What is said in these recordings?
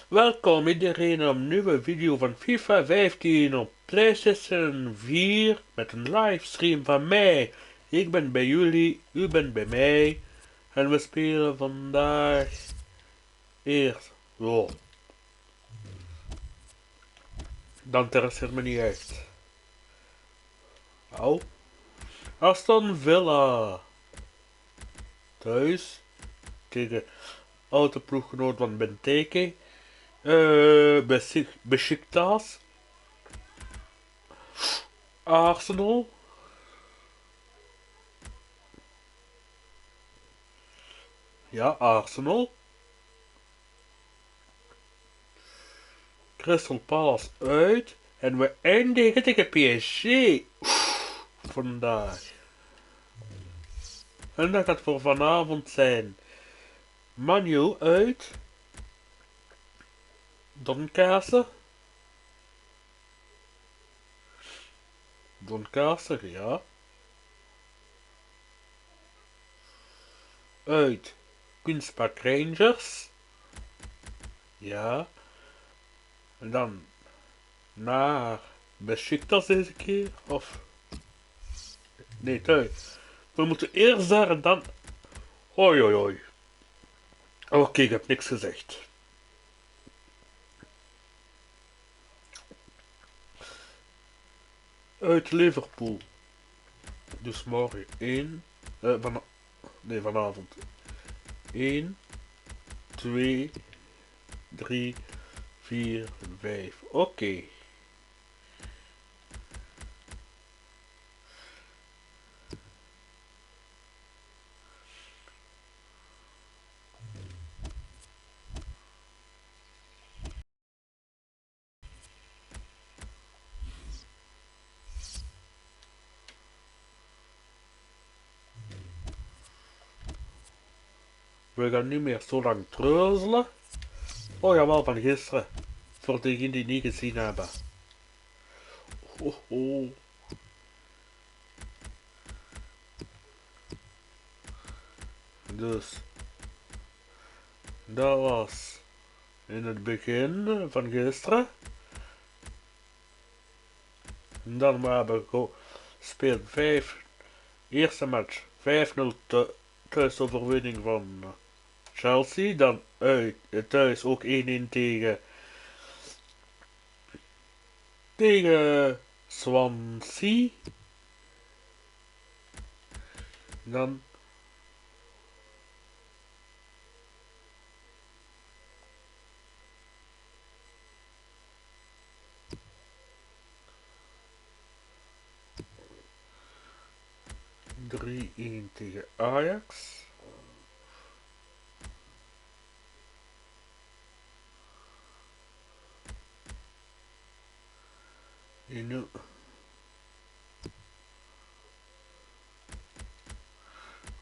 Welkom iedereen op een nieuwe video van FIFA 15 op PlayStation 4 met een livestream van mij. Ik ben bij jullie, u bent bij mij en we spelen vandaag eerst. Oh. Dan interesseert me niet echt. Au. Aston Villa. Thuis tegen oude ploeggenoot van Benteke. Besiktas. Arsenal. Ja, Arsenal. Crystal Palace uit. En we eindigen tegen PSG. Vandaag. En dat gaat voor vanavond zijn. Manu uit. Doncaster. Doncaster, ja. Uit. Queen's Park Rangers. Ja. En dan naar Besiktas deze keer. Of... Nee, thuis. We moeten eerst daar en dan... Hoi hoi hoi. Oké, ik heb niks gezegd. Uit Liverpool. Dus morgen 1. Vanavond. 1, 2, 3, 4, 5. Oké. We gaan niet meer zo lang treuzelen. Oh jawel, van gisteren. Voor degenen die niet gezien hebben. Oh, oh. Dus. Dat was in het begin van gisteren. En dan hebben we gespeeld 5. Eerste match 5-0 thuisoverwinning van Chelsea. Dan thuis ook 1-1 tegen Swansea. Dan drie 1 tegen Ajax.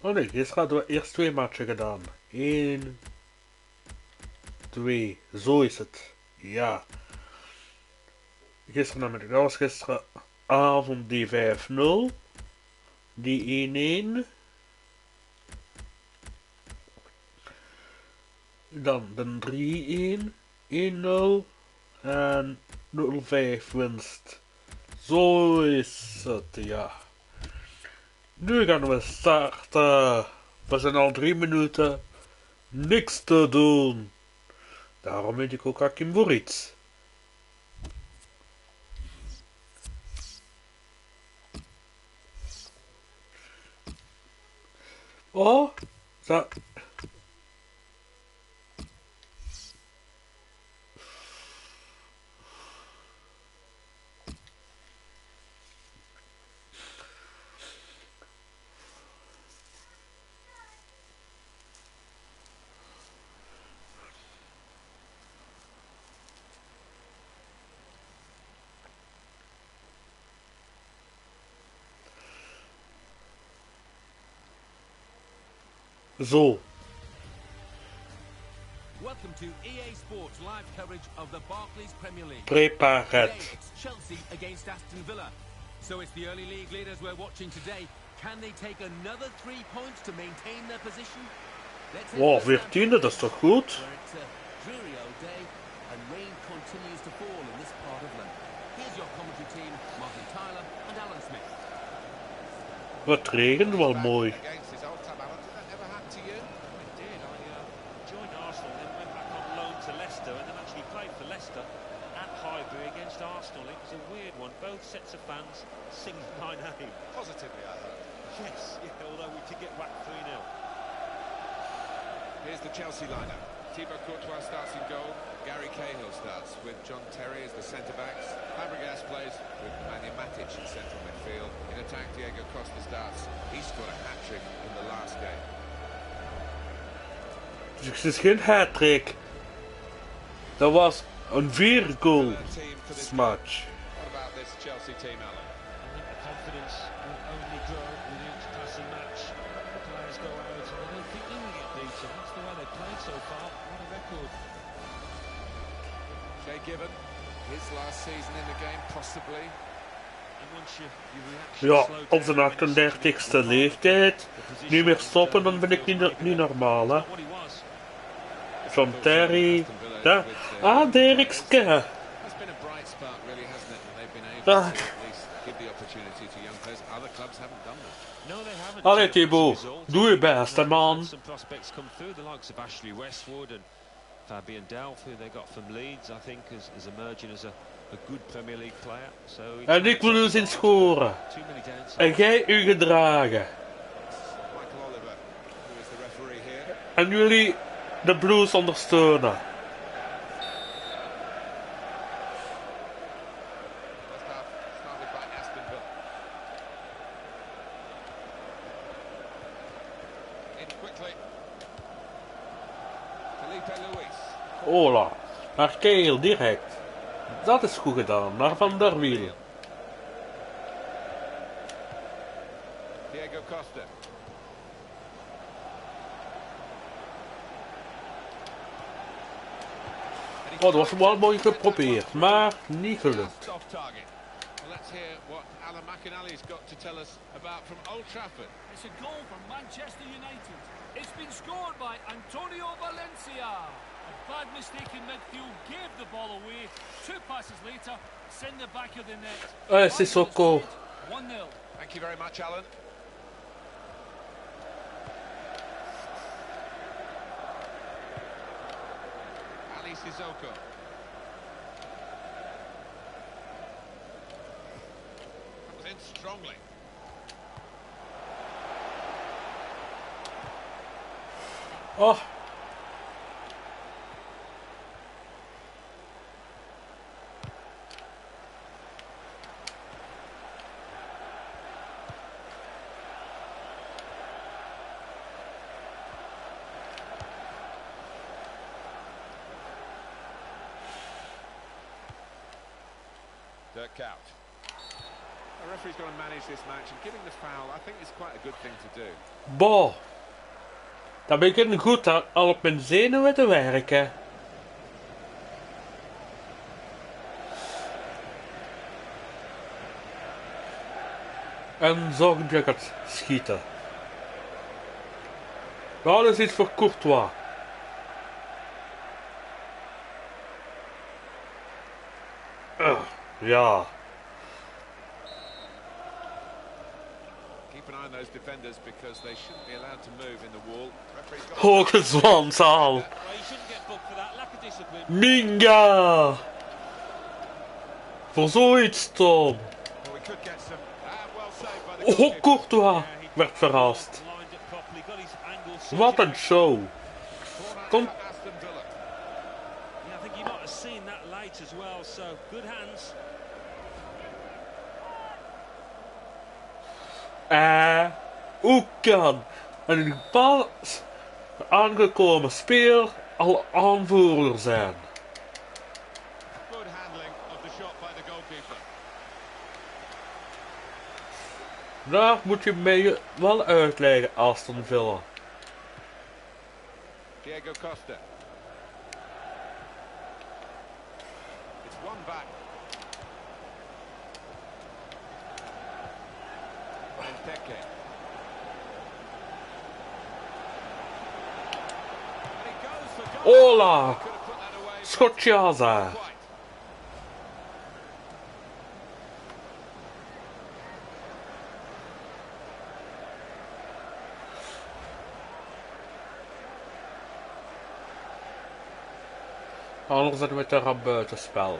Oh nee, gisteren hadden we eerst 2 matchen gedaan. 1, 2, zo is het. Ja. Dat was gisteravond die 5-0. Die 1-1. Dan de 3-1. 1-0. En 0-5 winst. Zo is het, ja. Nu gaan we starten. We zijn al 3 minuten. Niks te doen. Daarom weet ik ook Hakim voor iets. Oh, zo. Zo. Welcome to EA Sports live coverage of the Barclays Premier League. Prepared. Today it's Chelsea against Aston Villa. So it's the early league leaders we're watching today. Can they take another 3 points to maintain their position? Wow, 14, dat is toch goed? It's a dreary old day Het regent wel mooi. Against his old club, Alan. Did that ever happen to you? It did. I joined Arsenal, then went back on loan to Leicester, and then actually played for Leicester at Highbury against Arsenal. It was a weird one. Both sets of fans singing my name. Positively, I heard. Yes, yeah, although we did get whacked 3-0. Here's the Chelsea lineup. Thibaut Courtois starts in goal. Gary Cahill starts with John Terry as the centre-backs. Fabregas plays with Nemanja Matic in central midfield. In attack, Diego Costa starts. He scored a hat-trick in the last game. Het is geen hat-trick. Dat was een 4-goal match. What about this Chelsea team, Alan? I think the confidence will only grow with each passing match. The players go out and they don't think they will get beaten. That's the way they've played so far. What a record. Jay Gibbon, his last season in the game, possibly. Ja, op zijn 38ste leeftijd niet meer stoppen, dan ben ik niet normaal, hè. John Terry, ja. Ah, Derkske. That's been a bright spark, really, hasn't it? And they've been able to at least give the opportunity to young players. Other clubs haven't done that. No, they haven't. Allee Thibaut, doe je best, hè, man. Some prospects come through, the likes of Ashley Westwood and Fabian Delph, who they got from Leeds, I think, is emerging as a good Premier League player. So En ik wil u zien scoren. En jij u gedragen. Michael Oliver, who is the referee here. En jullie de Blues ondersteunen. First half started by Aston Villa. In quickly. Felipe Luis. Ola, naar Keel direct. Dat is goed gedaan, naar Van der Wiel. Diego Costa. Oh, dat was wel mooi geprobeerd, maar niet gelukt. Off target. Well, let's hear what Alan McInally's got to tell us about from Old Trafford. It's a goal for Manchester United. It's been scored by Antonio Valencia. A bad mistake in midfield gave the ball away. 2 passes later, it's in the back of the net. Sissoko. 1-0. Thank you very much, Alan. Ali Sissoko. Comes in strongly. Oh. Dirk Kuyt. The referee's got to manage this match, and giving the foul, I think, is quite a good thing to do. Boah. Dan ben ik goed al op mijn zenuwen te werken. En zorg dat ik het schieten. Nou, dat is iets voor Courtois. Ja. Keep an eye on those defenders because they shouldn't be allowed to move in the wall. Hoge zwanzaal. Minga. Voor zoiets, Tom. Oh, Courtois werd verrast. Wat een show. Kom. I think you might have seen that late as well, so good hands. Hoe kan een pas aangekomen speler al aanvoerder zijn? Good handling of the shot by the goalkeeper. Daar moet je mij wel uitleggen, Aston Villa. Diego Costa. It's one back. Benteke. Ola! Schotjaza! Anders zetten we het er buitenspel.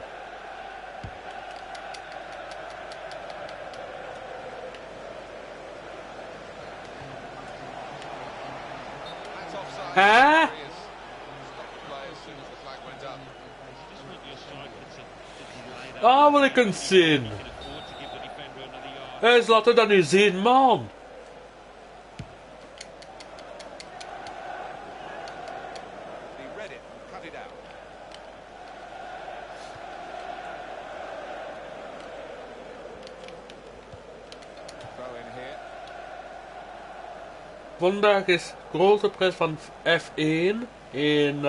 That's offside. Hè? He has stopped the play as soon as the flag went up. Just want your striker to delay that. Ah, wil ik een zin. You can afford to give the defender another yard. Hé, laten we dat nu zien, man. He read it and cut it out. Throw in here. Vandaag is grote prijs van F1 in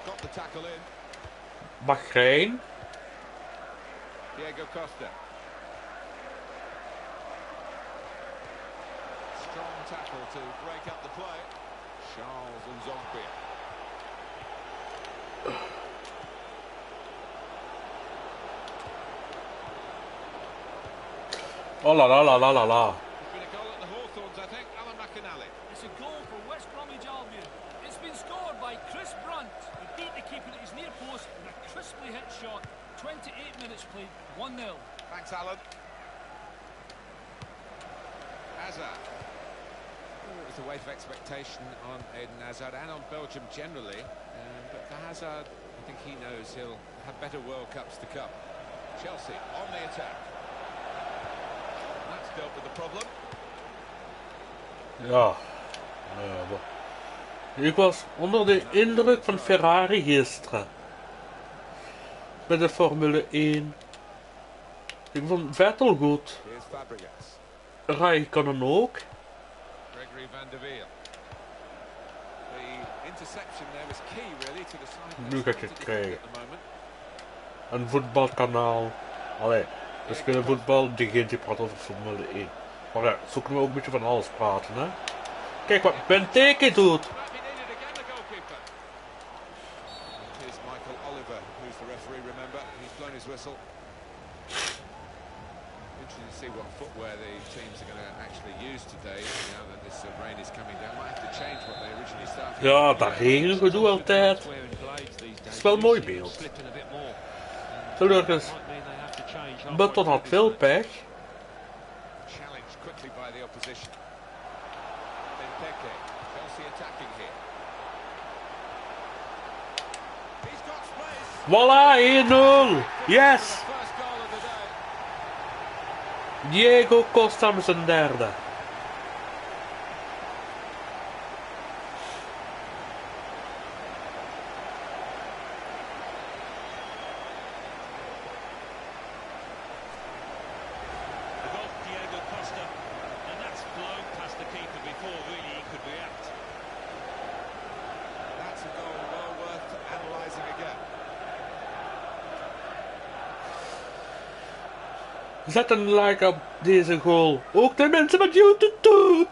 Got the tackle in. Bahrein. Diego Costa. Strong tackle to break up the play. Charles and Zombie. Oh la la la la la la. It's been a goal at the Hawthorns, I think. Alan McInally. It's a goal for West Bromwich Albion. It's been scored by Chris Brunt. He beat the keeper at his near post with a crisply hit shot. 28 minutes played, 1-0. Thanks, Alan. Hazard. There's a weight of expectation on Eden Hazard and on Belgium generally. But for Hazard, I think he knows he'll have better World Cups to come. Chelsea on the attack. That's dealt with the problem. Ja. Ik was onder de indruk van Ferrari gisteren. Met de Formule 1. Ik vond Vettel goed. Here's Fabregas. Rijkonen ook. Gregory van der Wiel. The interception there was key really to the side. Nu ga ik het krijgen. At the moment. Een voetbalkanaal. Allee, we spelen voetbal, diegene die praat over Formule 1. Maar ja, zo kunnen we ook een beetje van alles praten, hè. Kijk wat Benteke doet. Might be needed again, the goalkeeper. Here's Michael Oliver, who's the referee, remember. He's blown his whistle. Interesting to see what footwear the teams are going to actually use today, now that this rain is coming down. Might have to change what they originally started. Ja, dat regengedoe altijd. Wearing blades these days. Het is wel een mooi You see them beeld. slipping a bit more. Gelukkig. Might mean they have to change halfway Button had through veel this match. pech. Challenged quickly by the opposition. Benteke, Chelsea attacking here. He's got space. Voilà, 1-0. Yes. First goal of the day. Diego Costa met zijn derde. The goal for Diego Costa, and that's blown past the keeper before really he could react. That's a goal well worth analysing again. Zet een like op deze goal. Ook de mensen met YouTube.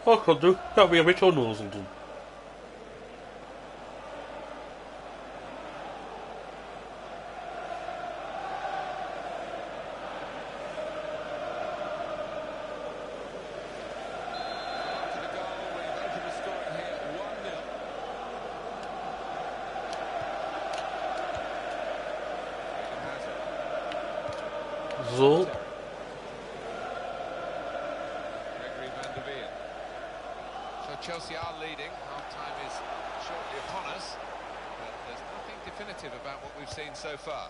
Oh god, ik ga weer een beetje onnozel doen. To the goal, we've opened the scoring here, 1-0. Hazard. Zo. Gregory van der Wiel. So Chelsea are leading. Half-time is shortly upon us. But there's nothing definitive about what we've seen so far.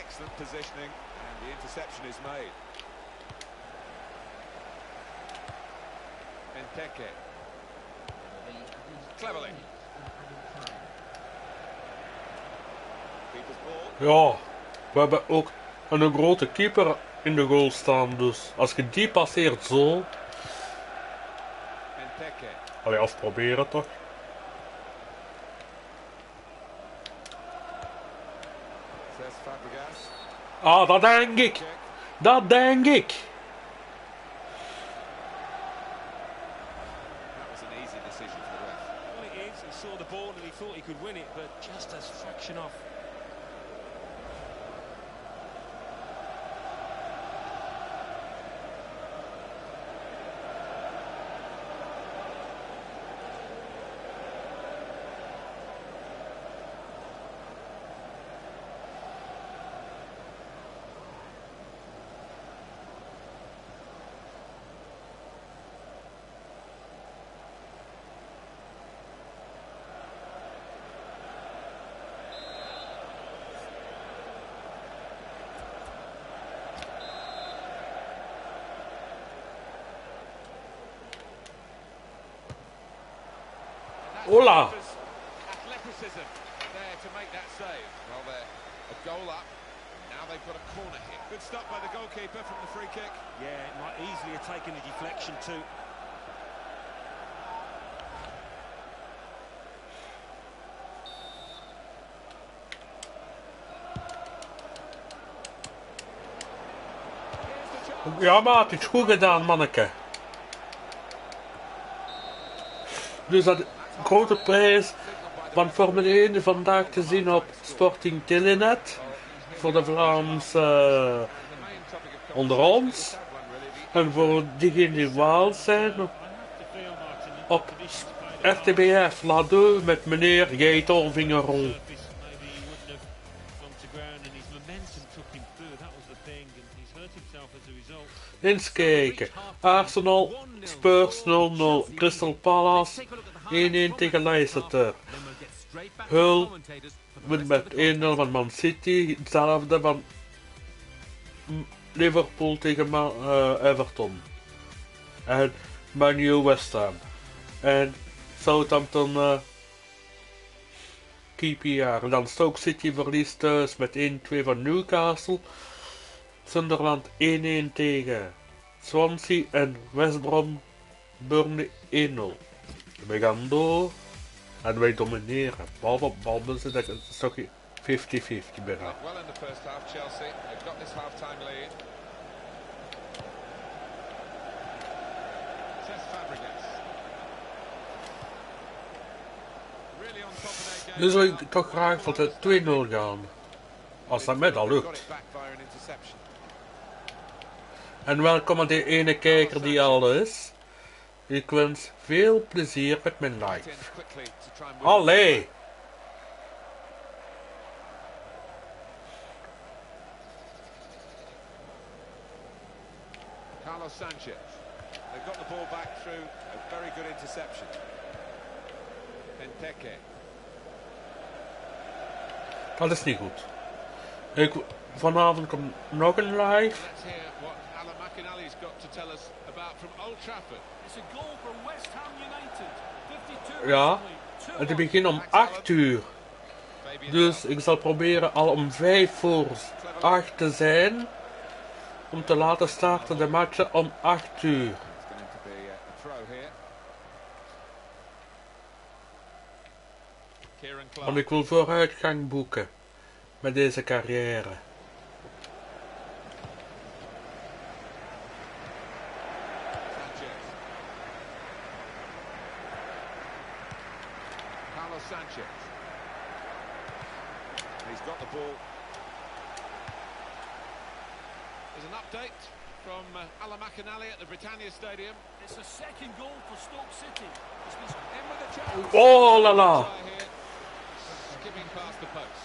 Excellent positioning, and the interception is made. Benteke. Cleverly. Keeper's ball. Ja, we hebben ook een grote keeper in de goal staan. Dus als je die passeert zo. Benteke. Allee, afproberen toch. Says Fabregas. Ah, dat denk ik. Check. Dat denk ik. That was an easy decision for the ref. Well, it is. He saw the ball and he thought he could win it, but just a fraction off. Hola! Athleticism there to make that save. Well, they're a goal up. Now they've got a corner here. Good stop by the goalkeeper from the free kick. Yeah, it might easily have taken a deflection too. Ja, maat, het is goed gedaan, manneke. Dus dat grote prijs van Formule 1 vandaag te zien op Sporting Telenet. Voor de Vlaamse onder ons. En voor diegenen die waal zijn op RTBF La 2 met meneer Gaëtan Vingeron. Eens kijken. Arsenal, Spurs 0-0. Crystal Palace 1-1 tegen Leicester. Hull wint met 1-0 van Man City. Hetzelfde van Liverpool tegen Everton. En Man U West Ham. En Southampton QPR. En dan Stoke City verliest thuis met 1-2 van Newcastle. Sunderland 1-1 tegen Swansea en West Brom Burnley 1-0. We gaan door en wij domineren. Bal op balbezit, dat is toch 50-50 bijna. Well in the first half, Chelsea. They've got this half-time lead. Cesc Fabregas. Really on top of their game. Dus wil ik toch graag voor de 2-0 gaan. Als dat mij al lukt. En welkom aan die ene kijker die al is. Ik wens veel plezier met mijn live. Allee! Carlos Sanchez. They've got the ball back through a very good interception. Benteke. Dat is niet goed. Vanavond komt nog een live. Let's hear what Alan McInally's got to tell us about from Old Trafford. It's a goal for West Ham United. 52 Ja, het begint om 8 uur. Dus ik zal proberen al om 5 voor 8 te zijn. Om te laten starten de matchen om 8 uur. Want ik wil vooruitgang boeken met deze carrière. Carlos Sanchez. He's got the ball. There's an update from Alan McInally at the Britannia Stadium. It's a second goal for Stoke City. It's been In with a chance. Oh la la! Skipping past the post.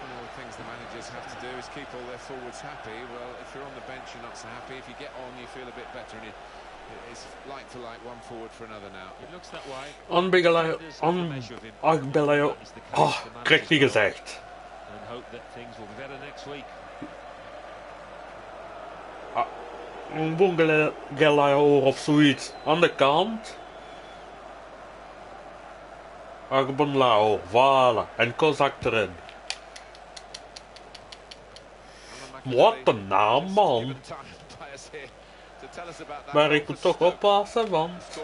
One of the things the managers have to do is keep all their forwards happy. Well, if you're on the bench, you're not so happy. If you get on, you feel a bit better. And it's like for like, one forward for another now. It looks that way. Onbegeleid. Oh, krijgt hij gezegd. And hope that things will be better next week. Een Bungelaor of zoiets aan de kant. Agbonlao, voilà. En Kozak erin. Wat een naam, man. Maar ik moet toch oppassen, want...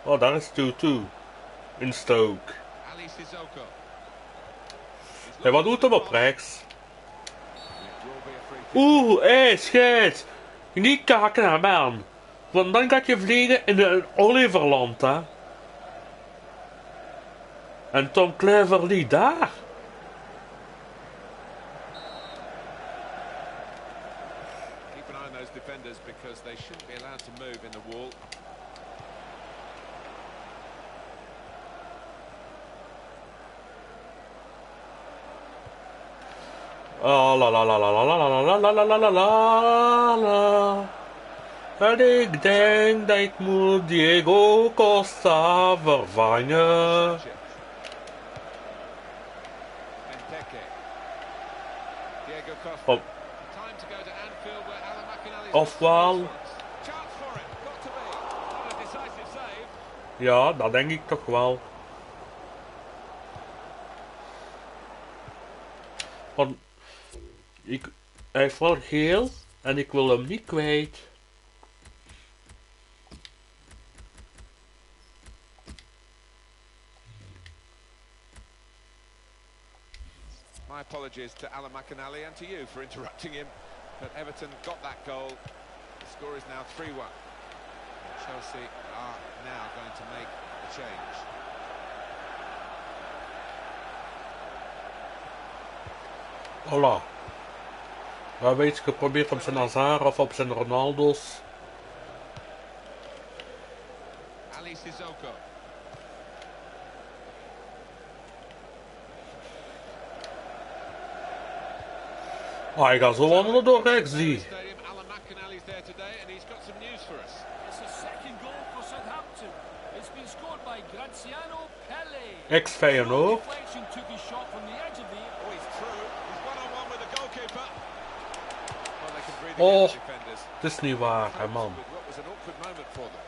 Oh, daar is 2-2. In Stoke. En wat doet hem op rechts? Oeh, hé, scheids. Niet kaken naar man. Want dan gaat je vliegen in een Oliverland, hè. En Tom Cleverley daar. Keep an eye on those defenders because they shouldn't be allowed to move in the wall. Oh la la la la la la la la la la la la la. En ik denk dat ik moet Diego Costa vervangen. Ja, dat denk ik toch wel. Want hij heeft wel geel en ik wil hem niet kwijt. My apologies to Alan McInally and to you for interrupting him. But Everton got that goal. The score is now 3-1. Chelsea are now going to make a change. Voilà. We hebben iets geprobeerd op zijn Hazard of op zijn Ronaldo's. Ali Sissoko. Oh, hij gaat zo wandelen door rechts, die. Alan McInally's there today and he's got some news for us. It's a second goal for Southampton. It's been scored by Graziano Pelle. Ex-Feyenoord. Deflection took his shot from the edge of the area. Oh, he's through. He's one-on-one with the goalkeeper. Well, they can breathe Oh, again, the defenders. het is niet waar, hè, man. With what was an awkward moment for them.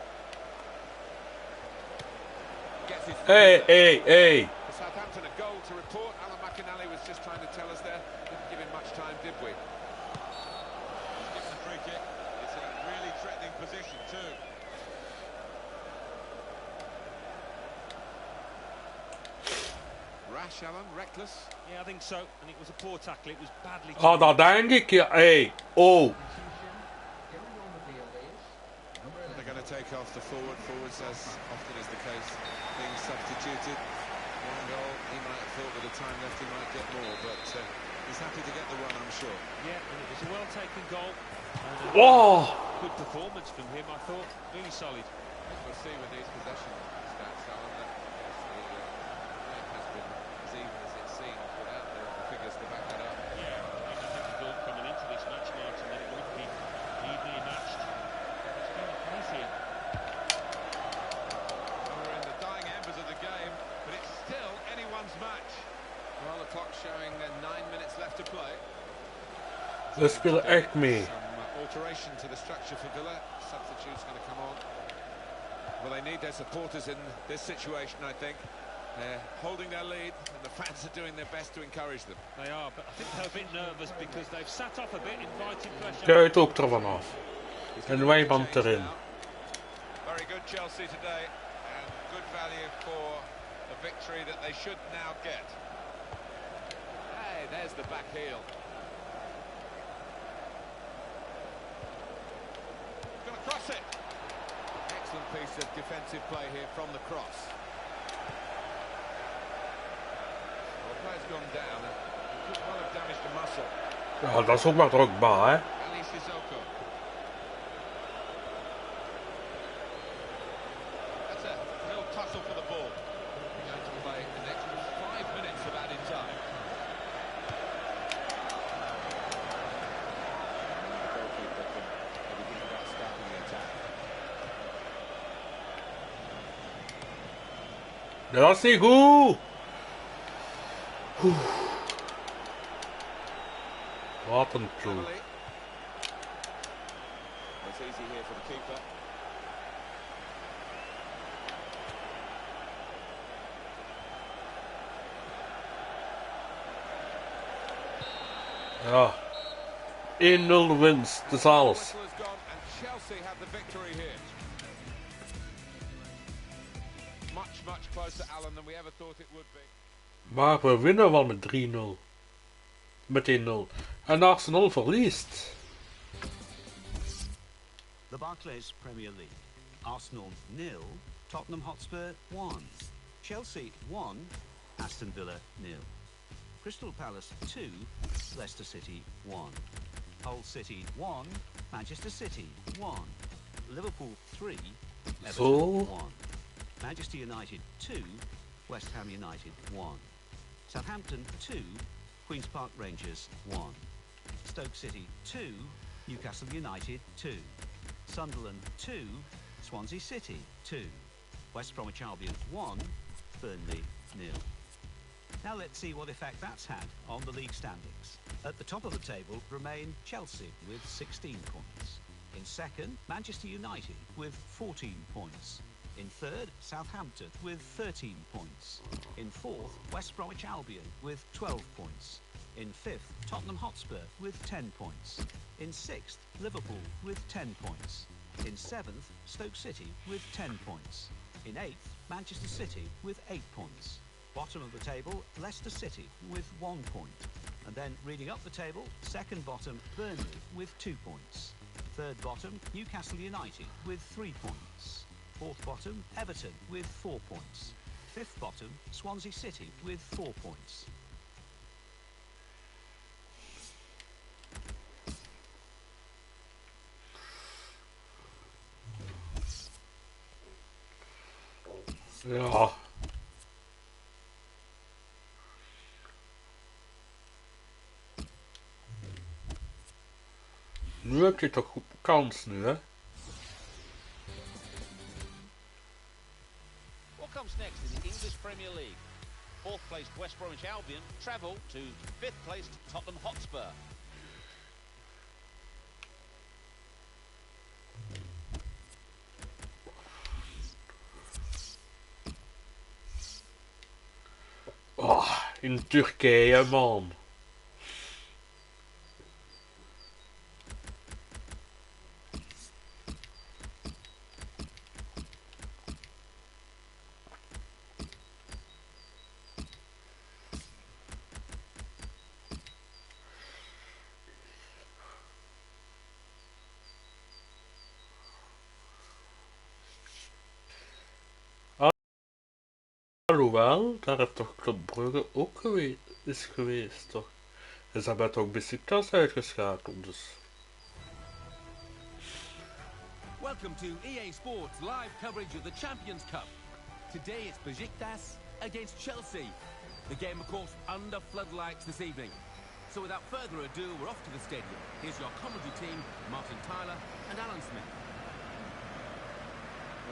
Gets his Hey. For Southampton, a goal to report. Alan McInally was just trying to tell us there. Didn't give him much time, did we? He's given a free kick. It's in a really threatening position too. Rash, Alan, reckless. Yeah, I think so. And it was a poor tackle. It was badly. Oh, dat denk ik, ja. Hey, oh. They're going to take off the forwards, as often is the case, being substituted. One goal, he might have thought with the time left he might get more, but he's happy to get the one, I'm sure. Yeah, and it was a well-taken goal. Oh. Good performance from him, I thought. Really solid. We'll see with these possession stats, Alan, that yes, the game has been as even as it seems without the figures to back that up. Yeah, I thought coming into this match, Martin, that it would be evenly matched. It's very close here. We're in the dying embers of the game, but it's still anyone's match. Well, the clock's showing 9 minutes left to play. We spelen echt mee. Some alteration to the structure for Villa. Substitute's going to come on. Well, they need their supporters in this situation, I think. They're holding their lead, and the fans are doing their best to encourage them. They are, but I think they're a bit nervous because they've sat off a bit, inviting pressure. Kuit ook ervan af. En Wijband erin. Very good Chelsea today, and good value for a victory that they should now get. Hey, there's the back heel. Going to cross it. Excellent piece of defensive play here from the cross. Well, the player's gone down. It could well have damaged the muscle. Ja, dat is ook maar drukbaar, hè. Ali Sissoko. That's a real tussle for the ball. We're going to play an extra 5 minutes of added time. The goalkeeper can maybe think about starting the attack. Dat is niet goed. Wat een ploeg. Emily. It's easy here for the keeper. Ja. 1-0 winst, dat is alles. Whistle has gone and Chelsea have the victory here. Much closer, Alan, than we ever thought it would be. Maar we winnen wel met 3-0. Met 1-0. En Arsenal verliest. The Barclays Premier League. Arsenal 0, Tottenham Hotspur 1. Chelsea 1, Aston Villa 0. Crystal Palace 2, Leicester City 1. Hull City 1, Manchester City 1. Liverpool 3, Everton Zo. 1. Manchester United 2, West Ham United 1. Southampton 2, Queen's Park Rangers 1. Stoke City 2, Newcastle United 2. Sunderland 2, Swansea City 2. West Bromwich Albion 1, Burnley 0. Now let's see what effect that's had on the league standings. At the top of the table remain Chelsea with 16 points. In second, Manchester United with 14 points. In third, Southampton with 13 points. In fourth, West Bromwich Albion with 12 points. In fifth, Tottenham Hotspur with 10 points. In sixth, Liverpool with 10 points. In seventh, Stoke City with 10 points. In eighth, Manchester City with 8 points. Bottom of the table, Leicester City with 1 point. And then reading up the table, second bottom, Burnley with 2 points. Third bottom, Newcastle United with 3 points. Fourth bottom, Everton with 4 points. Fifth bottom, Swansea City with 4 points. Ja. Nu heb je toch goed kans nu, hè? What comes next in the English Premier League? Fourth placed West Bromwich Albion travel to fifth placed Tottenham Hotspur. Oh, in Turkije, man. Alhoewel, daar heeft toch Club Brugge ook geweest, toch? En ze hebben toch Besiktas uitgeschakeld, dus. Welcome to EA Sports live coverage of the Champions Cup. Today it's Besiktas against Chelsea. The game, of course, under floodlights this evening. So without further ado, we're off to the stadium. Here's your commentary team, Martin Tyler and Alan Smith.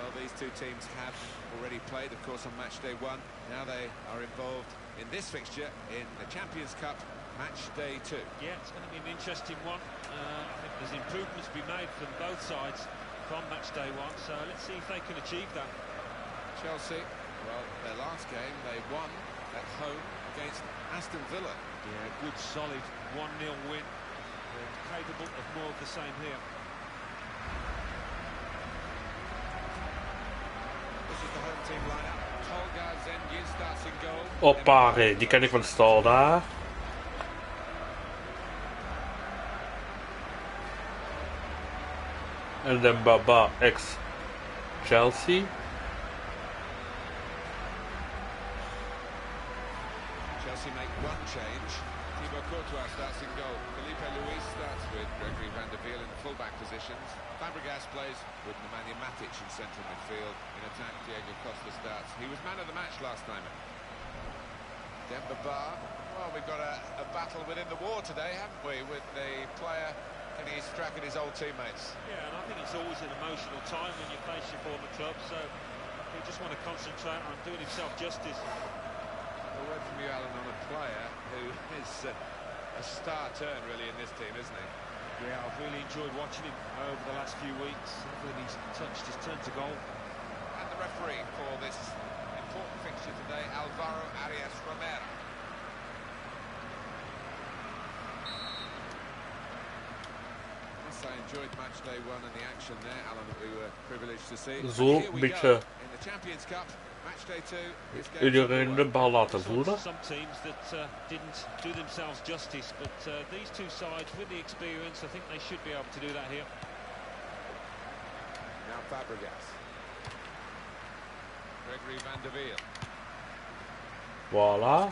Well, these two teams have already played, of course, on match day 1. Now they are involved in this fixture in the Champions Cup, match day 2. Yeah, it's going to be an interesting one. I think there's improvements to be made from both sides from match day 1, so let's see if they can achieve that. Chelsea, well, their last game, they won at home against Aston Villa. Yeah, good, solid 1-0 win. They're capable of more of the same here. This is the home team lineup. Tolga Zengin starts in goal. Hoppa, die ken ik van de stal daar. En dan Baba ex Chelsea. Chelsea make one change. Thibaut Courtois starts in goal. Felipe Luis starts with Gregory van der Wiel in the fullback positions. Fabregas plays with Nemanja Matic in central midfield. In attack, Diego Costa starts. He was man of the match last time. Demba Ba. Well, we've got a battle within the war today, haven't we? With the player getting his track at his old teammates. Yeah, and I think it's always an emotional time when you face your former club, so you just want to concentrate on doing himself justice. A word from you, Alan, on a player who is a star turn, really, in this team, isn't he? Yeah, I've really enjoyed watching him over the last few weeks. When he's touched his turn to goal. And the referee for this important fixture today, Alvaro Arias Romero. Yes, I enjoyed match day 1 and the action there, Alan, that we were privileged to see. Zo, een beetje in the Champions Cup. Match day 2 is iedereen de bal laten voelen. Some teams that didn't do themselves justice, but these two sides with the experience, I think they should be able to do that here. Now Fabregas. Gregory van der Wiel. Voilà.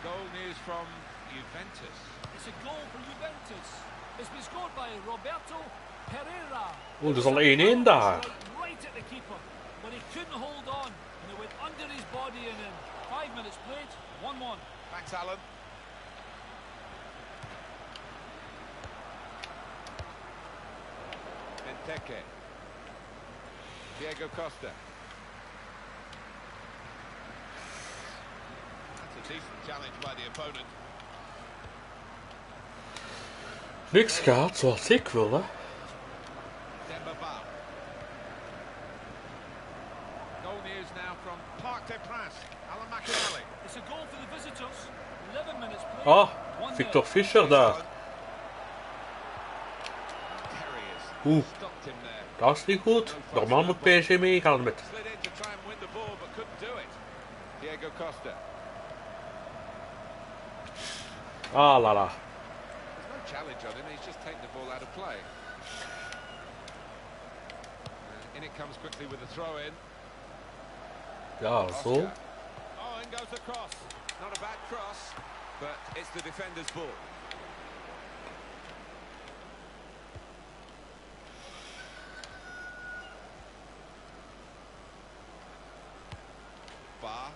Goal news from Juventus. It's a goal for Juventus. It's been scored by Roberto Pereira. Oh, er is al 1-1 daar. Right at the keeper, but he couldn't hold on, and it went under his body, and in 5 minutes played, 1-1. Thanks, Alan. Benteke. Diego Costa. That's a decent challenge by the opponent. Niks gaat zoals ik wil, hè. Demba Ba. Ah, Victor Fischer daar. Oeh, dat is niet goed. Normaal moet PSG meegaan met. Slid in to try and win the ball, but couldn't do it. Diego Costa. Ah la la. There's no challenge on him, he's just taken the ball out of play. In it comes quickly with the throw in. Ja, zo. Oh, in goes the cross. Not a bad cross, but it's the defender's ball. Bar.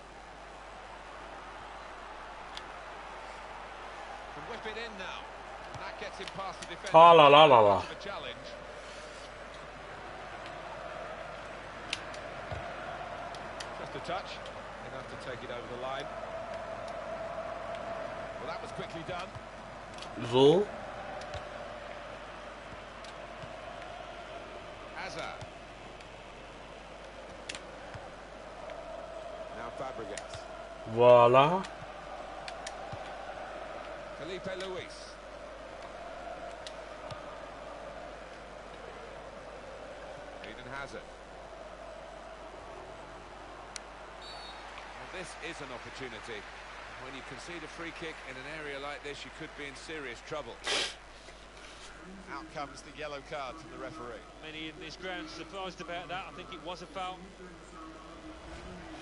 Can whip it in now. And that gets him past the defender. Ah la la la la. Much of a challenge. Just a touch. Enough to take it over the line. Well, that was quickly done. Zo. Hazard. Now Fabregas. Voilà. Felipe Luis. Eden Hazard. Well, this is an opportunity. When you concede a free kick in an area like this, you could be in serious trouble. Out comes the yellow card from the referee. Many in this ground surprised about that. I think it was a foul.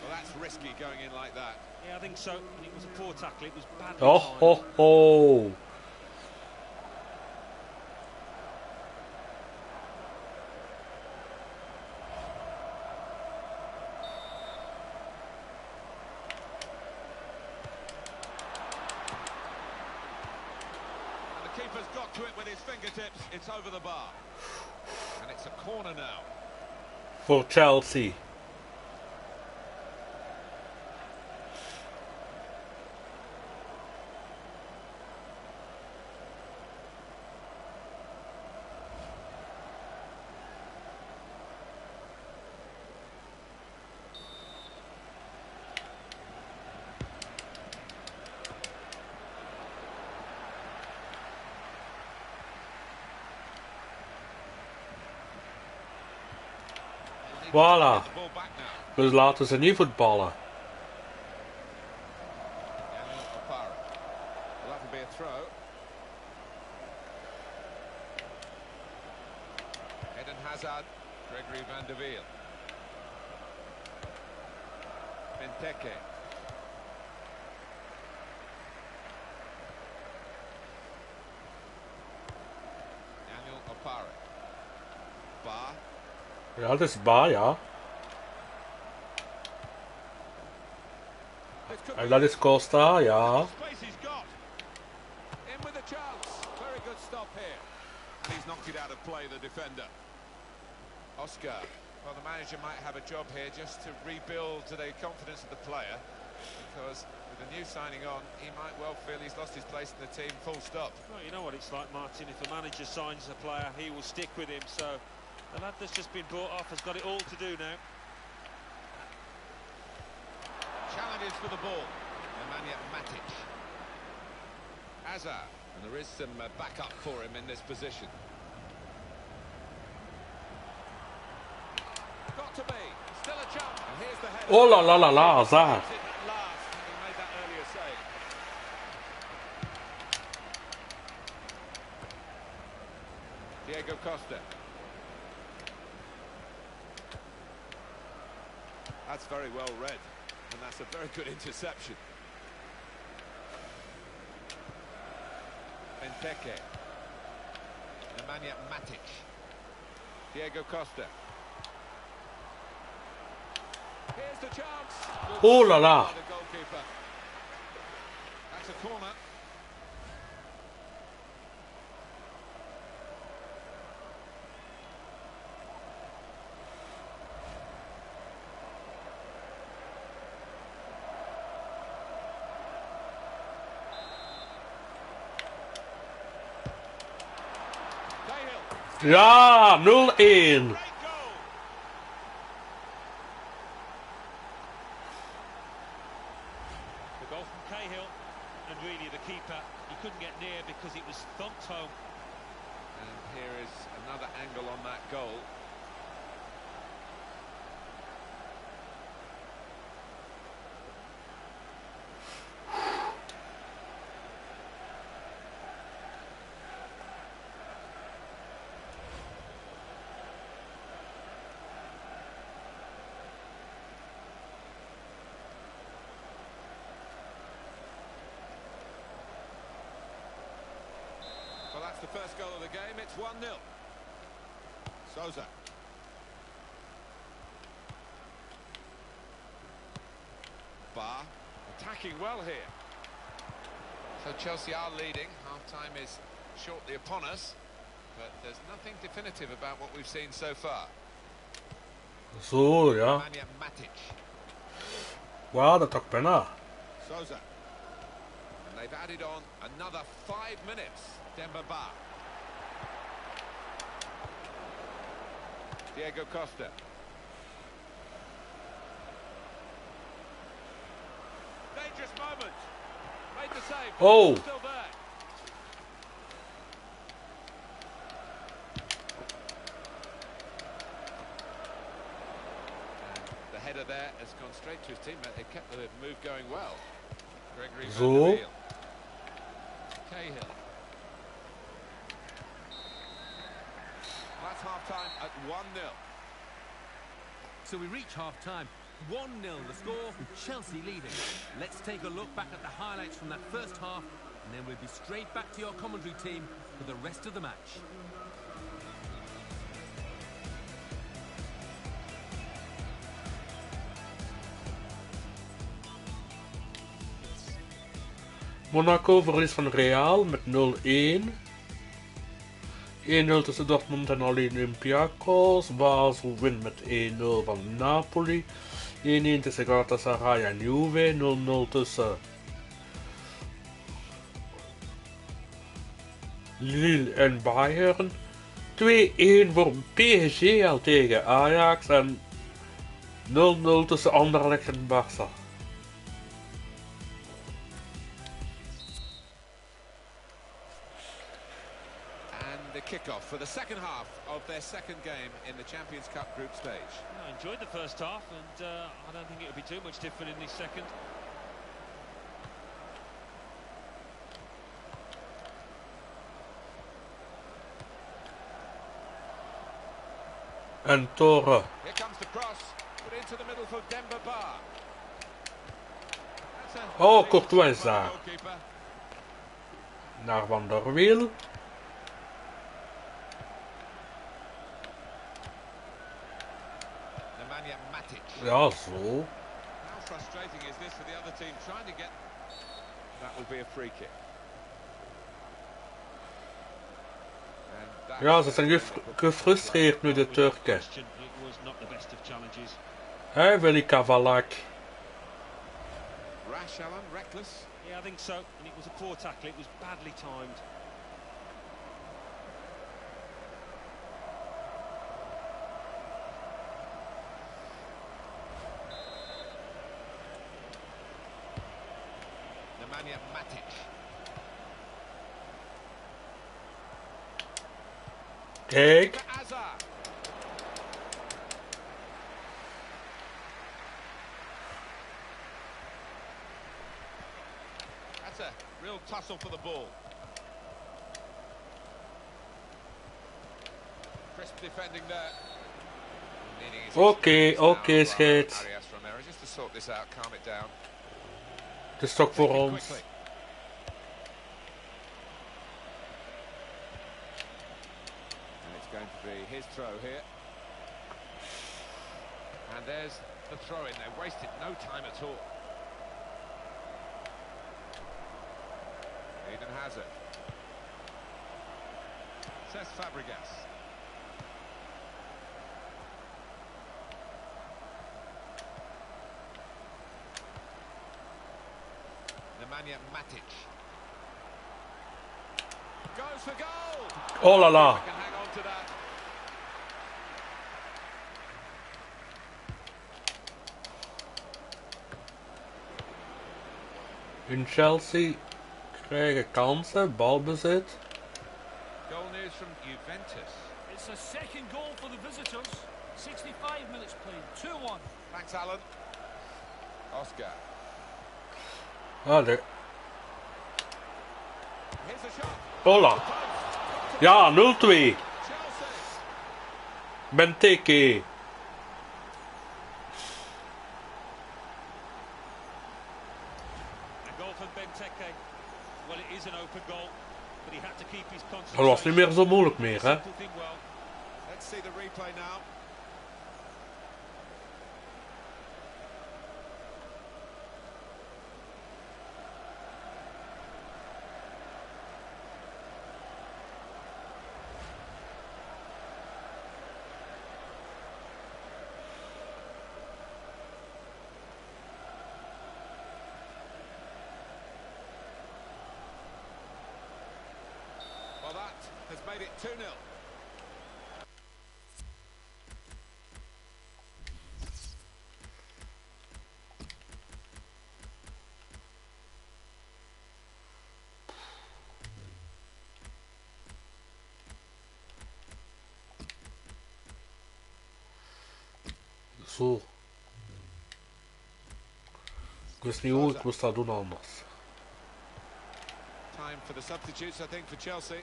Well, that's risky going in like that. Yeah, I think so. And it was a poor tackle. It was badly Oh timed. ho ho. And the keeper's got to it with his fingertips. It's over the bar. And it's a corner now. Voor Chelsea. Voilà. The ball back now. Dus laten ze niet voetballen. Daniel Opara. Well, that will be a throw. Eden Hazard. Gregory van der Wiel. Benteke. Daniel Opara. Bar. Ja, dat is Ba, ja. En dat is Costa, ja. Space he's got. In with a chance. Very good stop here. He's knocked it out of play, the defender. Oscar. Well, the manager might have a job here just to rebuild the confidence of the player, because with the new signing on, he might well feel he's lost his place in the team, full stop. Well, you know what it's like, Martin. If a manager signs a player, he will stick with him. So the lad that's just been brought off has got it all to do now. Challenges for the ball. Nemanja Matic. Hazard. And there is some backup for him in this position. Got to be. Still a chance. And here's the header. Oh la la la la, Hazard. At last, he made that earlier save. Diego Costa. That's very well read, and that's a very good interception. Benteke. Nemanja Matic. Diego Costa. Here's the chance. Oh la la. The goalkeeper. That's a corner. Ja, 0-1. Great goal. The goal from Cahill, and really the keeper that goal. Well, that's the first goal of the game. It's 1-0. Souza. Bar attacking well here. So Chelsea are leading. Half-time is shortly upon us, but there's nothing definitive about what we've seen so far. Zo, ja. Nemanja Matic. Wauw, dat toch bijna. Souza. And they've added on another 5 minutes. Demba Ba. Diego Costa. Dangerous moment. Made the save. Oh. Still there. And the header there has gone straight to his teammate. They kept the move going well. Gregory Van Zo. der Wiel. Cahill. That's half-time at 1-0. So we reach half-time. 1-0 the score, Chelsea leading. Let's take a look back at the highlights from that first half, and then we'll be straight back to your commentary team for the rest of the match. Monaco verlies van Real met 0-1. 1-0 tussen Dortmund en Olympiakos. Basel wint met 1-0 van Napoli. 1-1 tussen Galatasaray en Juve. 0-0 tussen Lille en Bayern. 2-1 voor PSG al tegen Ajax. En 0-0 tussen Anderlecht en Barça. The kick-off for the second half of their second game in the Champions Cup group stage. I enjoyed the first half, and I don't think it'll be too much different in this second. En Torre. Here comes the cross, put into the middle for Demba Ba. Oh, Courtois daar. Naar Van der Wiel. Nemanja Matic. Ja, zo. How frustrating is this for the other team trying to get... That will be a free kick. Ja, ze zijn gefrustreerd nu de Turken. Hé, Willy Kavalak. Rash, Alan, reckless. Yeah, I think so. And it was a poor tackle. It was badly timed. Nemanja Matic. Kijk. That's a real tussle for the ball. Crisp defending there. Oké, scheids. Just to sort this out, calm it down. Het is toch voor ons. And it's going to be his throw here. And there's the throw in. They wasted no time at all. Eden Hazard. Cesc Fabregas. Nemanja Matic. Goes for goal. Oh la la. Can hang on to that. In Chelsea krijgen kansen, balbezit. Goal near news from Juventus. It's a second goal for the visitors. 65 minutes played. 2-1. Thanks, Alan. Oscar. Allee. Here's a shot. Hola. Ja, 0-2. Chelsea. Benteke. A goal from Benteke. Well, it is an open goal, but he had to keep his Het concentration. was niet meer zo moeilijk meer, hè? Simple thing well. Let's see the replay now. Well, that has made it 2-0. Zo. Ik wist niet hoe ik moest dat doen anders. Time for the substitutes, I think, for Chelsea.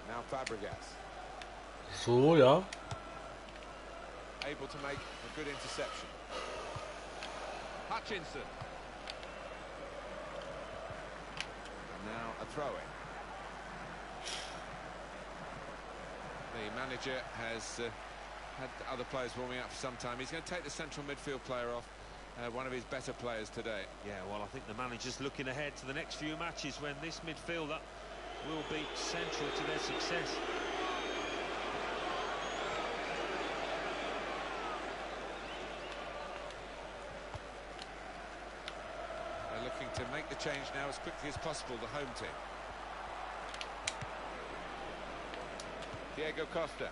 Now Fabregas. Zo, ja. Able to make a good interception. Hutchinson. And now a throw-in. The manager has had other players warming up for some time. He's going to take the central midfield player off, one of his better players today. Yeah, well, I think the manager's looking ahead to the next few matches when this midfielder will be central to their success. They're looking to make the change now as quickly as possible, the home team. Diego Costa.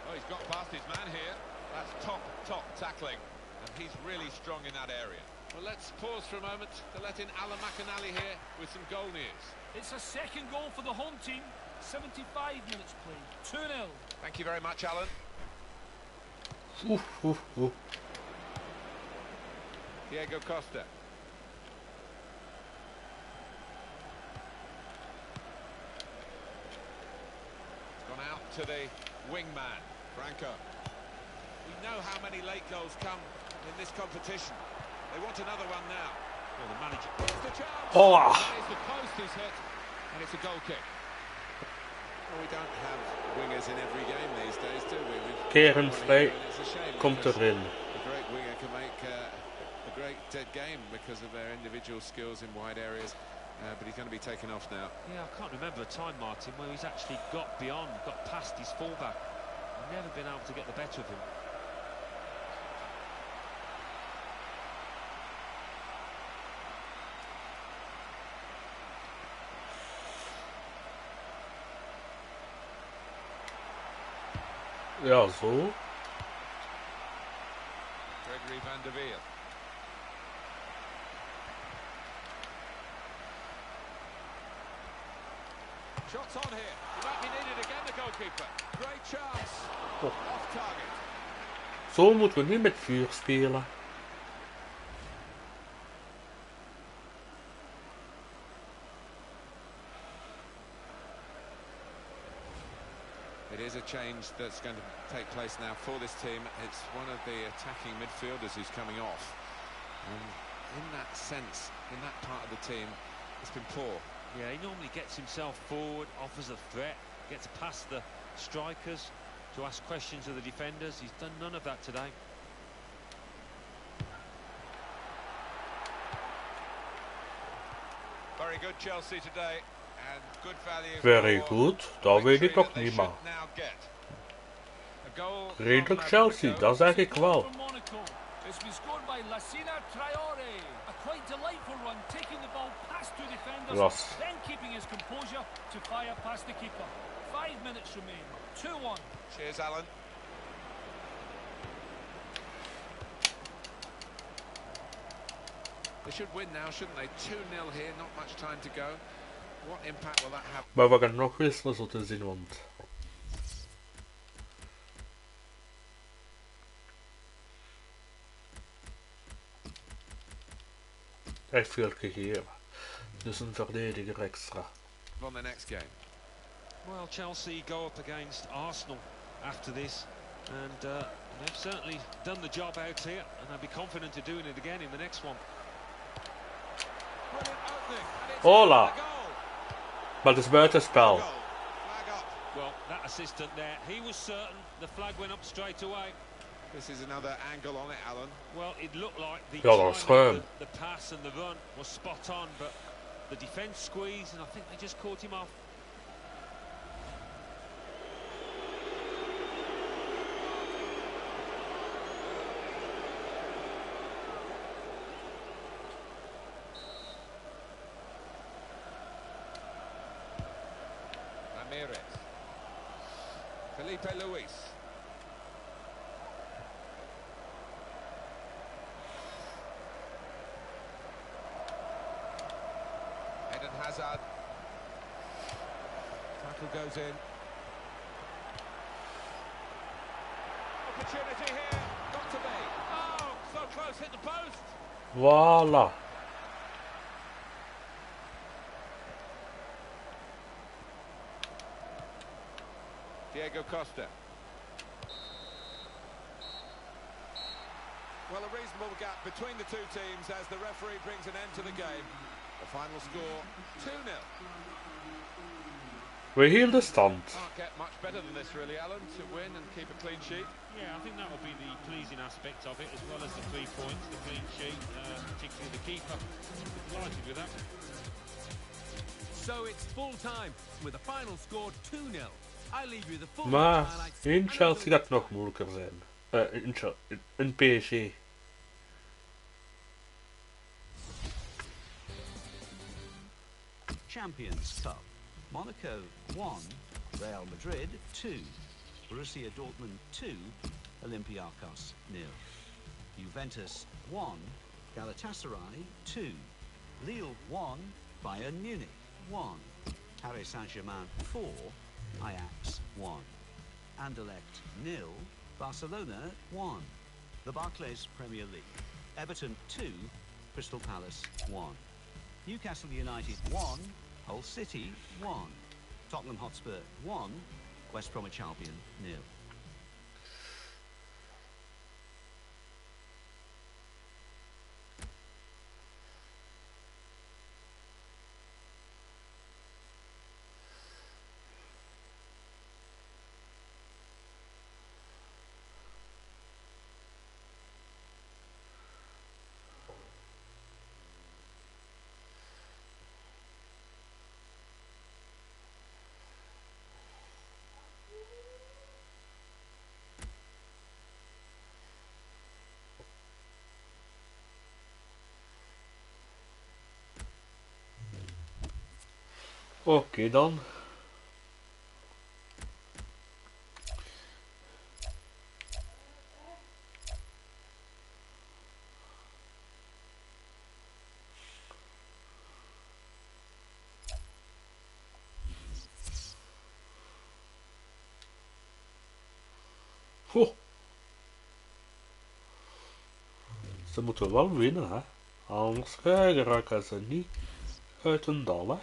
Oh, he's got past his man here. That's top tackling. And he's really strong in that area. Well, let's pause for a moment to let in Alan McAnally here with some goal news. It's a second goal for the home team. 75 minutes played. 2-0. Thank you very much, Alan. Oef, oef, oef. Diego Costa. Gone out to the wingman, Franco. We know how many late goals come in this competition. They want another one now. Well, the manager... Here's the chance. Oh. There's the post is hit, and it's a goal kick. Well, we don't have wingers in every game these days, do we? Keren vrij. It's a shame Komt because erin. a great winger can make a great game because of their individual skills in wide areas. But he's going to be taken off now. Yeah, I can't remember a time, Martin, where he's actually got beyond, got past his fullback. Never been able to get the better of him. Ja, zo. Gregory van der Wiel. Shots on here. He might be needed again, the goalkeeper. Great chance. Oh. Off target. Zo moeten we niet met vuur spelen. It is a change that's going to take place now for this team. It's one of the attacking midfielders who's coming off. And in that sense, in that part of the team, it's been poor. Yeah, he normally gets himself forward, offers a threat, gets past the strikers to ask questions of the defenders. He's done none of that today. Very good Chelsea today, and good value. Very good, dat weet ik nog niet, maar. Redelijk Chelsea, dat zeg ik wel. It's been scored by Lassina Traore. A quite delightful run, taking the ball past two defenders, Yes. then keeping his composure to fire past the keeper. 5 minutes remain. 2-1. Cheers, Alan. They should win now, shouldn't they? 2-0 here, not much time to go. What impact will that have? Maar we gaan nog wisselen zo te zien, want echt veel gegeven. Dus een verdediger extra. On the next game. Well, Chelsea go up against Arsenal after this, and they've certainly done the job out here, and they'll be confident of doing it again in the next one. Hola! Maar het is buitenspel. Well, that assistant there, he was certain the flag went up straight away. This is another angle on it, Alan. Well, it looked like the Ja, dat is timing schuin. of the pass and the run was spot on, but the defence squeezed, and I think they just caught him off. Ramirez. Felipe Luis. Eden Hazard. Tackle goes in. Opportunity here. Got to be. Oh, so close, hit the post. Voilà. Diego Costa. Well, a reasonable gap between the two teams as the referee brings an end to the game. The final score, 2-0. We hielden stand. Can't get much better than this, really, Alan, to win and keep a clean sheet. Yeah, I think that would be the pleasing aspect of it, as well as the 3 points, the clean sheet, particularly the keeper. Delighted with that. So it's full time with the final score 2-0. I leave you the full Maar highlights. in Chelsea gaat het nog moeilijker zijn. In PSG. Champions Cup. Monaco 1, Real Madrid 2, Borussia Dortmund 2, Olympiacos 0. Juventus 1, Galatasaray 2, Lille 1, Bayern Munich 1, Paris Saint-Germain 4, Ajax 1, Anderlecht 0, Barcelona 1. The Barclays Premier League. Everton 2, Crystal Palace 1. Newcastle United 1, Hull City 1. Tottenham Hotspur 1, West Bromwich Albion 0. Oké dan. Ho. Ze moeten wel winnen, hè. Anders geraken ze niet uit hun dal, hè.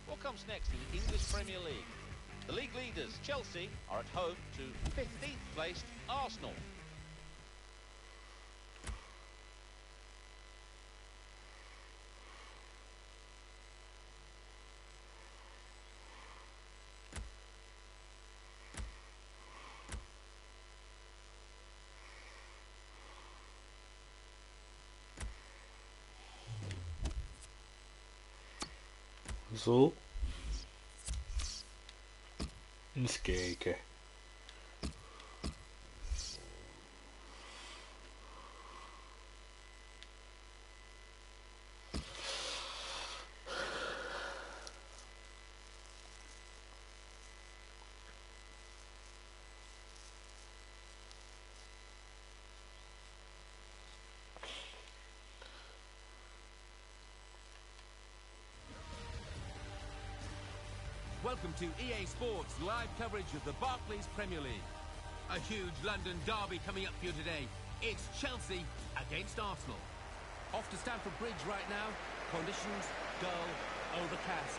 What comes next in the English Premier League? The league leaders, Chelsea, are at home to 15th placed Arsenal. Zo. Eens kijken. Welcome to EA Sports live coverage of the Barclays Premier League. A huge London derby coming up for you today. It's Chelsea against Arsenal. Off to Stamford Bridge right now. Conditions dull, overcast,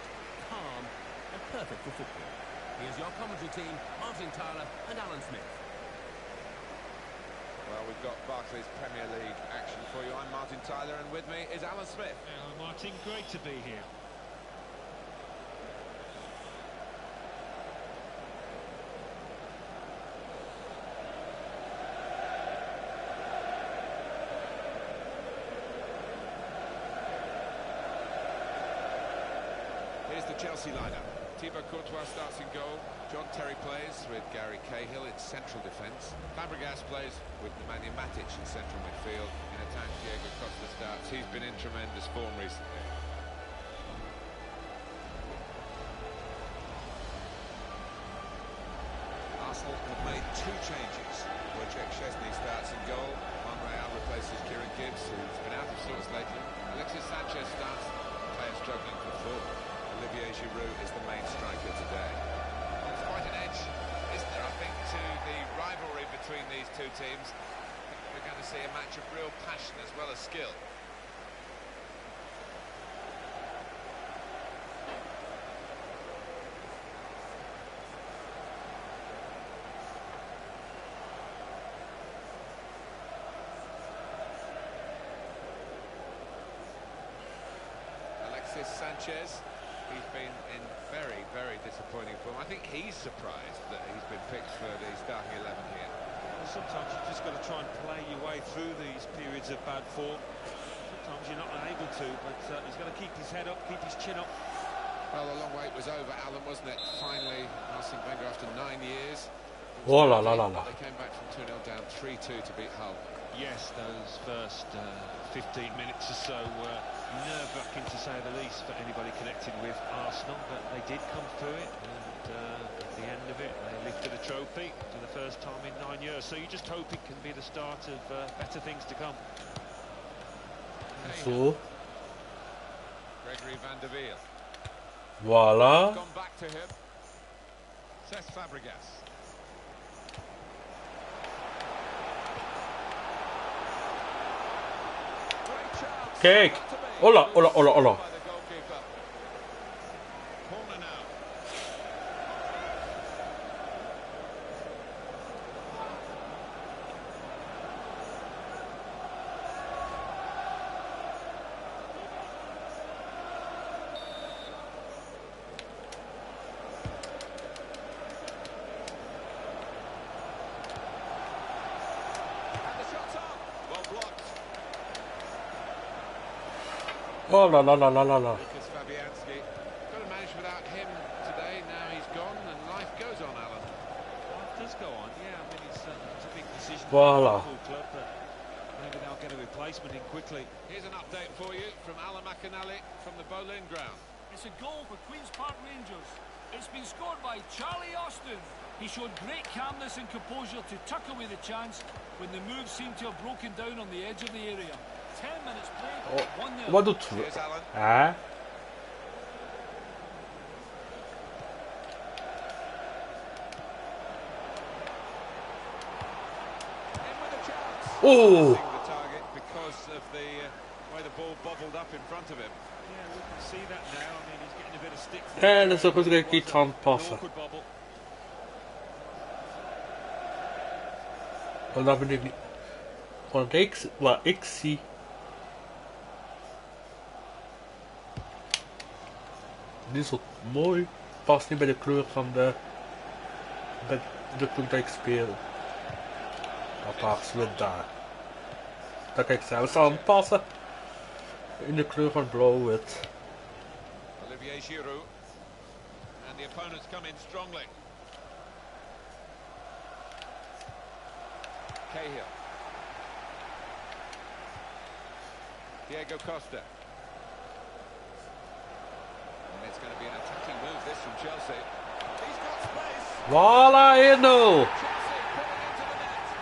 calm, and perfect for football. Here's your commentary team, Martin Tyler and Alan Smith. Well, we've got Barclays Premier League action for you. I'm Martin Tyler, and with me is Alan Smith. Hello, Martin. Great to be here. Here's the Chelsea lineup. Thibaut Courtois starts in goal. John Terry plays with Gary Cahill in central defence. Fabregas plays with Nemanja Matic in central midfield. In attack, Diego Costa starts. He's been in tremendous form recently. Arsenal have made two changes. Wojciech Szczesny starts in goal. Monreal replaces Kieran Gibbs, who's been out of sorts lately. Alexis Sanchez starts. Player struggling for form. Olivier Giroud is the main striker today. There's quite an edge, isn't there, I think, to the rivalry between these two teams. I think we're going to see a match of real passion as well as skill. Alexis Sanchez. He's been in very, very disappointing form. I think he's surprised that he's been picked for the starting 11 here. Well, sometimes you've just got to try and play your way through these periods of bad form. Sometimes you're not able to, but he's got to keep his head up, keep his chin up. Well, the long wait was over, Alan, wasn't it? Finally, Arsene Wenger after 9 years. Oh la la la la. They came back from 2-0 down 3-2 to beat Hull. Yes, those first 15 minutes or so were nerve-wracking to say the least for anybody connected with Arsenal, but they did come through it, and at the end of it they lifted a trophy for the first time in 9 years, so you just hope it can be the start of better things to come. So. Gregory van der Wiel. Voila. Gone back to him. Cesc Fabregas. Kijk. Hola, hola, hola, hola. Oh la la la la la la. Lucas Fabianski. Got to manage without him today. Now he's gone and life goes on, Alan. Life does go on, yeah. I mean, it's a big decision Voila. for the Liverpool club, but maybe they'll get a replacement in quickly. Here's an update for you from Alan McAnally from the Boleyn ground. It's a goal for Queen's Park Rangers. It's been scored by Charlie Austin. He showed great calmness and composure to tuck away the chance when the move seemed to have broken down on the edge of the area. 10 minutes played, 1-0. Wat doet we? Here's Alan. Hè? Oh! The target because of the way the ball bobbled up in front of him. Yeah, we can see that now. I mean, he's getting a bit of stick. Ja, dat is ook goed dat ik iets aan het passen. Awkward bobble. Want dat ben ik niet. Want wat ik zie. Dit is ook mooi. Past niet bij de kleur van de. Bij de club dat ik speel. Apart wit daar. Dat kan ik zelfs aanpassen. In de kleur van blauw-wit. Olivier Giroud. And the opponents come in strongly. Cahill. Diego Costa. And it's going to be an attacking move, this from Chelsea. He's got space. Voilà, 1-0. Chelsea pulling into the net.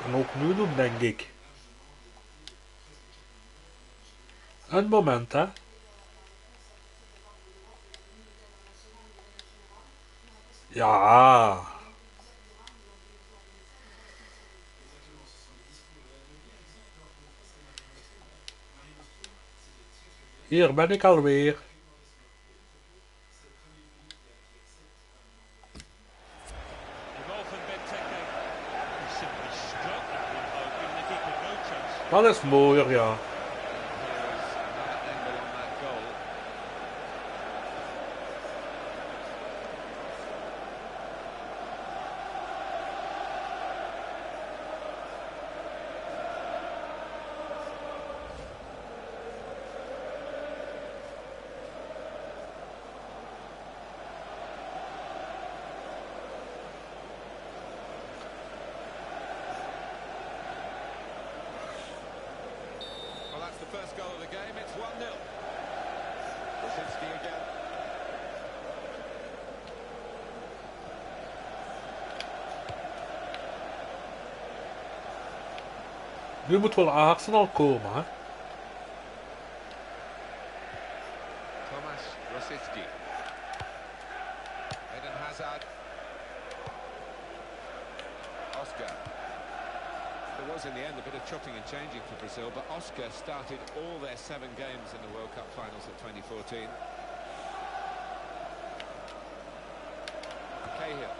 En ook nu doen, denk ik. Een moment, hè. Ja. Hier ben ik alweer. Dat is mooier, ja. The first goal of the game, it's 1-0. Brzezinski again. Nu moet wel Arsenal komen, hè. Thomas Rosicki. Eden Hazard. Oscar. There was in the end a bit of chopping and changing for Brazil, but Oscar started all their 7 games in the World Cup finals of 2014. Cahill.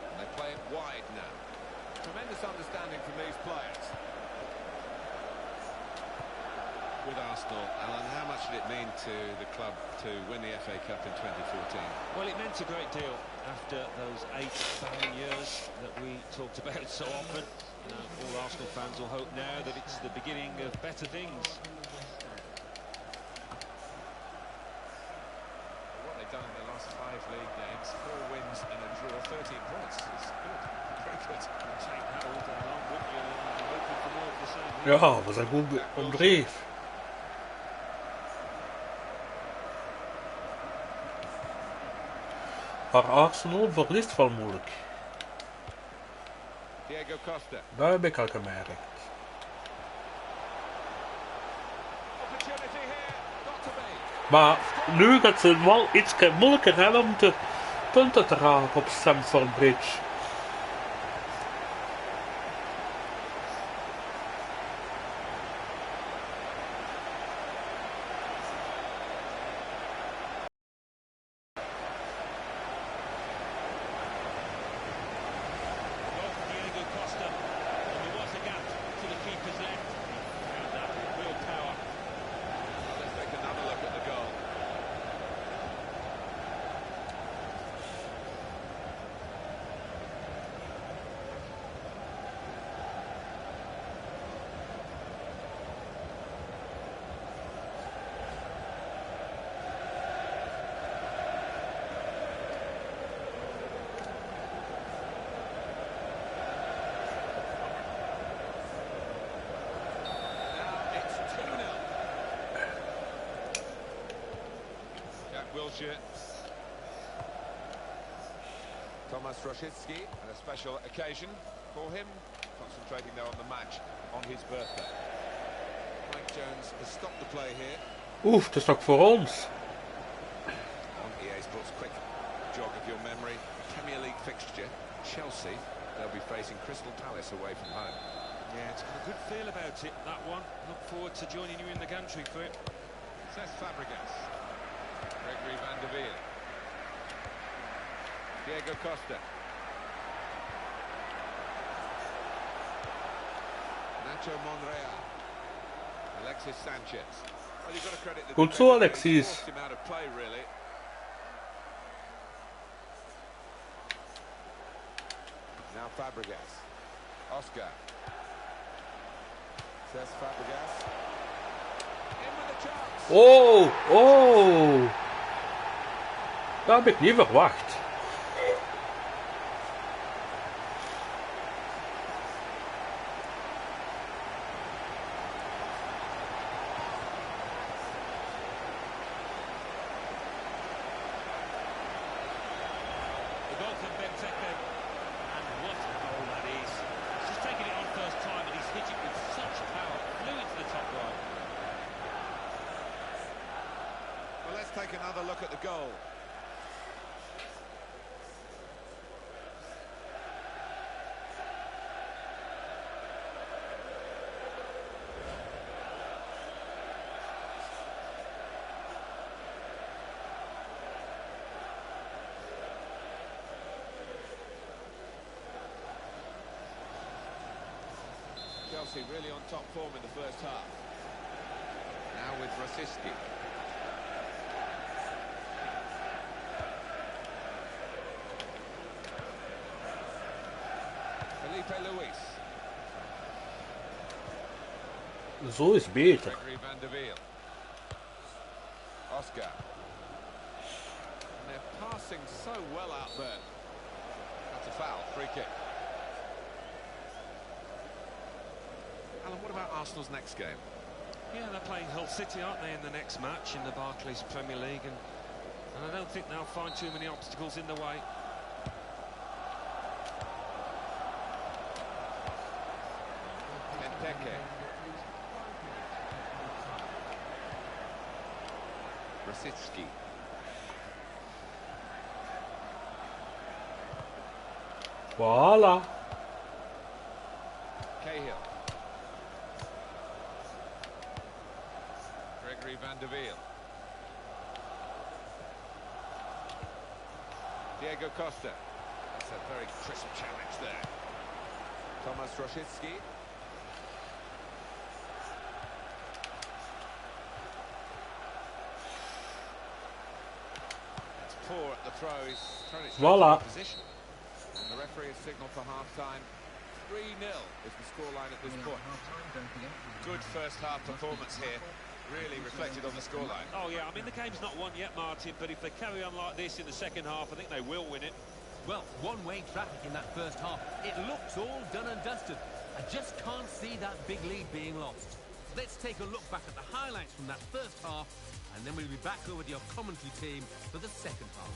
And they play it wide now. Tremendous understanding from these players. With Arsenal, Alan, how much did it mean to the club to win the FA Cup in 2014? Well, it meant a great deal after those 8 barren years that we talked about so often. All Arsenal fans will hope now that it's the beginning of better things. What they've done in the last 5 league games, 4 wins and a draw, 13 points. It's good, very good. Take that all day long, wouldn't you? And hoping for more of the same. Ja, we zijn goed op dreef. Maar Arsenal verliest wel moeilijk. Diego Costa. Dat heb ik al gemerkt. Opportunity here, got to be. Maar nu gaat ze wel iets moeilijker hebben om de punten te raken op Stamford Bridge. Diego Costa, and there was a gap to the keeper's left. He found that with real power. Well, let's take another look at the goal. Wilshere. Thomas Rosicki, and a special occasion for him, concentrating though on the match on his birthday. Mike Jones has stopped the play here. Oef, het is nog voor ons. On EA Sports quick jog of your memory, Premier League fixture, Chelsea, they'll be facing Crystal Palace away from home. Yeah, it's got a good feel about it, that one. Look forward to joining you in the gantry for it. Cesc Fabregas. Gregory van der Veer. Diego Costa. Nacho Monreal. Alexis Sanchez. Well, you've got to credit the Goed zo, Alexis. forced him out of play, really. Now Fabregas. Oscar. Cesc Fabregas. In with a chance. Oh, oh. Dat heb ik niet verwacht. The goal from Benteke, and what a goal that is. He's just taken it on first time, take another look at the goal. Chelsea really on top form in the first half. Now with Rosiski. Felipe Luis. Zo is beter. Gregory van der Wiel. Oscar. And they're passing so well out there. That's a foul, free kick. Alan, what about Arsenal's next game? Yeah, they're playing Hull City, aren't they, in the next match in the Barclays Premier League, and I don't think they'll find too many obstacles in the way. Benteke. Rosicky. Voilà. Cahill. Gregory van der Wiel. Diego Costa. That's a very crisp challenge there. Thomas Rosicky. That's poor at the throw. He's thrown it straight Voila. to the position. And the referee has signalled for half-time. 3-0 is the scoreline at this point. Good first half performance here. Really reflected on the scoreline. Oh yeah, I mean the game's not won yet, Martin, but if they carry on like this in the second half, I think they will win it. Well, one-way traffic in that first half. It looks all done and dusted. I just can't see that big lead being lost. Let's take a look back at the highlights from that first half, and then we'll be back over with your commentary team for the second half.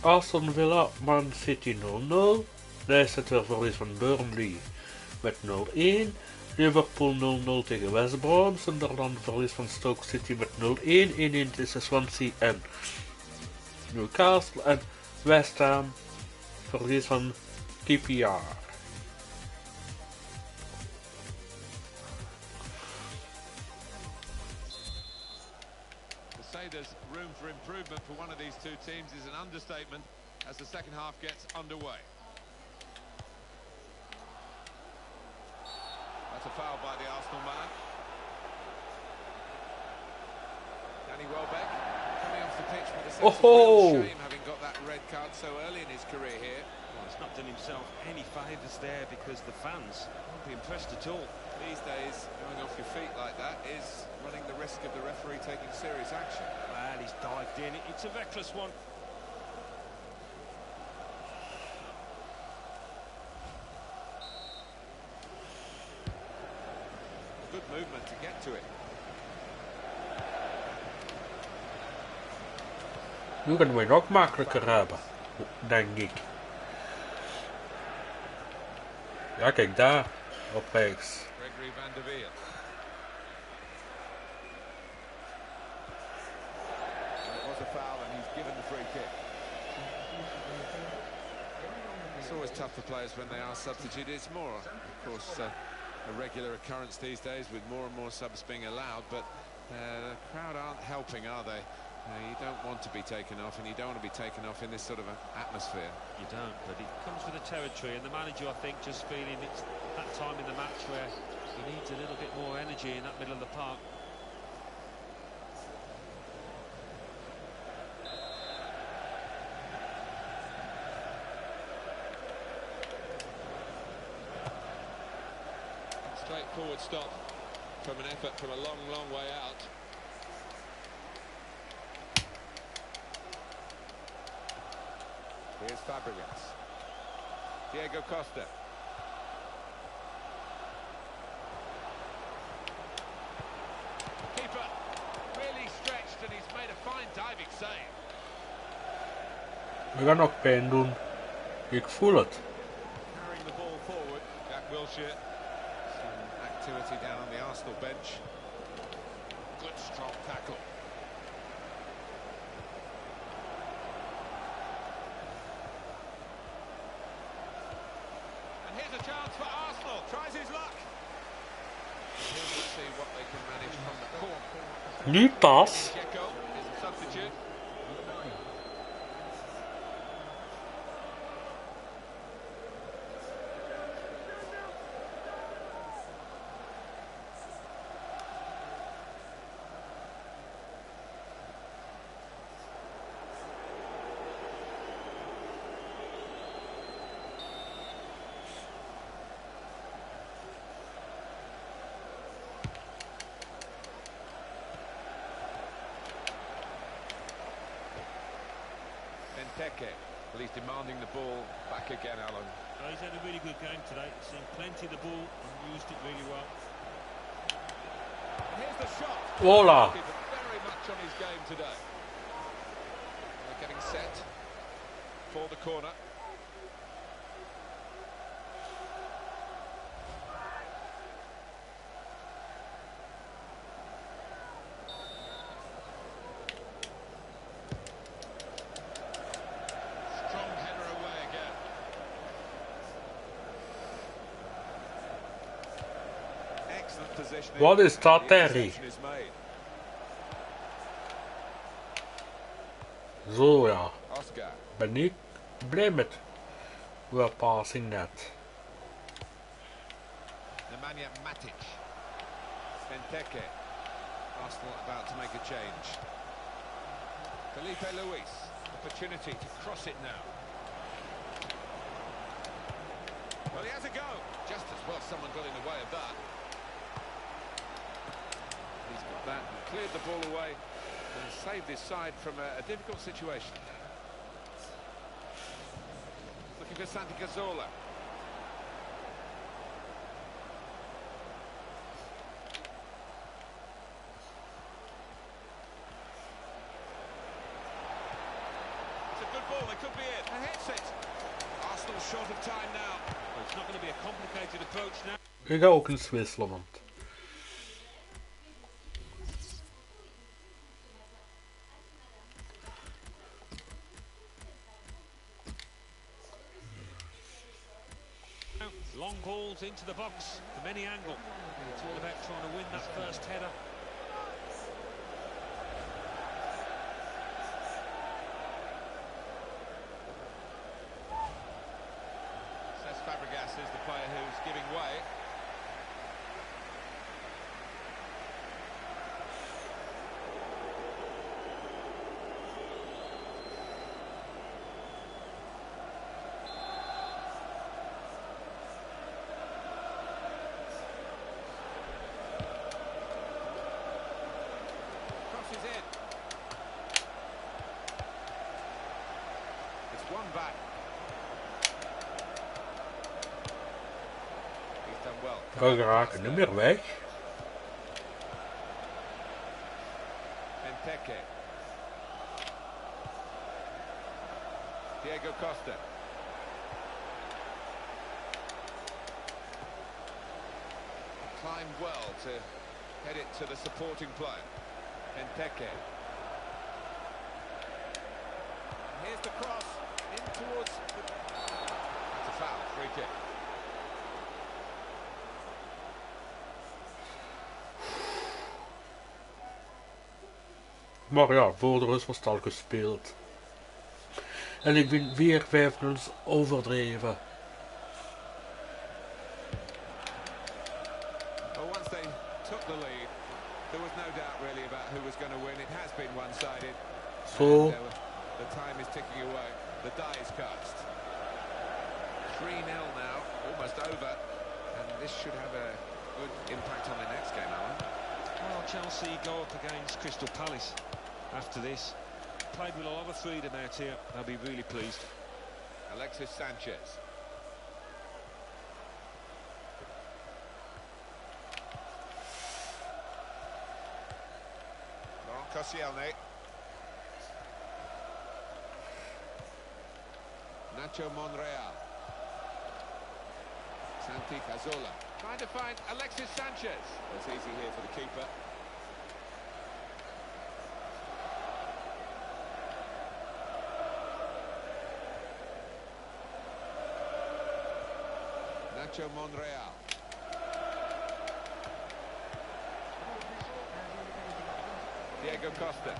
Aston Villa, Man City 0-0. Leicester verlies van Burnley met 0-1. Liverpool 0-0 tegen West Brom. Sunderland verlies van Stoke City met 0-1. 1-1 tussen Swansea en Newcastle. En West Ham verlies van QPR. To say there's room for improvement for one of these two teams is an understatement as the second half gets underway. That's a foul by the Arsenal man. Danny Welbeck coming off the pitch with a sense of real shame, having got that red card so early in his career here. Well, it's not done himself any favours there because the fans won't be impressed at all. These days, going off your feet like that is running the risk of the referee taking serious action. Well, he's dived in. It's a reckless one. Good movement to get to it. Nu gaan we het nog makkelijker hebben, denk ik. Ja, kijk daar, op rechts. Gregory van der Wiel. It was a foul and he's given the free kick. It's always tough for players when they are substituted. It's more, of course, a regular occurrence these days with more and more subs being allowed, but the crowd aren't helping, are they? You don't want to be taken off, and you don't want to be taken off in this sort of atmosphere. You don't, but it comes with the territory, and the manager, I think, just feeling it's that time in the match where he needs a little bit more energy in that middle of the park. Straightforward stop from an effort from a long, long way out. Here's Fabregas. Diego Costa. Keeper really stretched and he's made a fine diving save. We gaan nog pijn doen. Ik voel het. Carrying the ball forward. Jack Wilshere. Some activity down on the Arsenal bench. can manage from the corner. Nu pas. Dzeko is a substitute. Benteke. Well, he's demanding the ball back again, Alan. He's had a really good game today. Seen plenty of the ball and used it really well. And here's the shot. Hola. Keeper very much on his game today. They're getting set for the corner. Strong header away again. Excellent positioning. Wat is dat, The Terry? interception is made. Zo ja. Oscar. Ben ik blij met uw passing net. Nemanja Matic. Benteke. Arsenal about to make a change. Felipe Luis. Opportunity to cross it now. Well, he has a go. Just as well someone got in the way of that. He's got that and cleared the ball away and saved his side from a difficult situation. Looking for Santi Cazorla. It's a good ball, they could be in. And hits it. Arsenal short of time now. Well, it's not going to be a complicated approach now. Ik ga ook eens wisselen, want Long balls into the box from any angle. It's all about trying to win that first header. Cesc Fabregas is the player who's giving way. Crosses in. It's one back. He's done well. we raken niet meer weg. Benteke. Diego Costa. Climbed well to head it to the supporting player. Benteke. Here's the cross in towards the... That's a foul, free kick. Maar ja, voor de rust was het al gespeeld. En ik vind weer 5-0 overdreven. Well, once they took the lead, there was no doubt really about who was going to win. It has been one-sided. So, And, the time is ticking away. The die is cast. 3-0 now, almost over. And this should have a good impact on the next game, Alan. Well, Chelsea go up against Crystal Palace after this. Played with a lot of freedom out here. They'll be really pleased. Alexis Sanchez. Laurent Koscielny. Nacho Monreal. Santi Cazorla. Trying to find Alexis Sanchez. It's easy here for the keeper. Nacho Monreal. Diego Costa.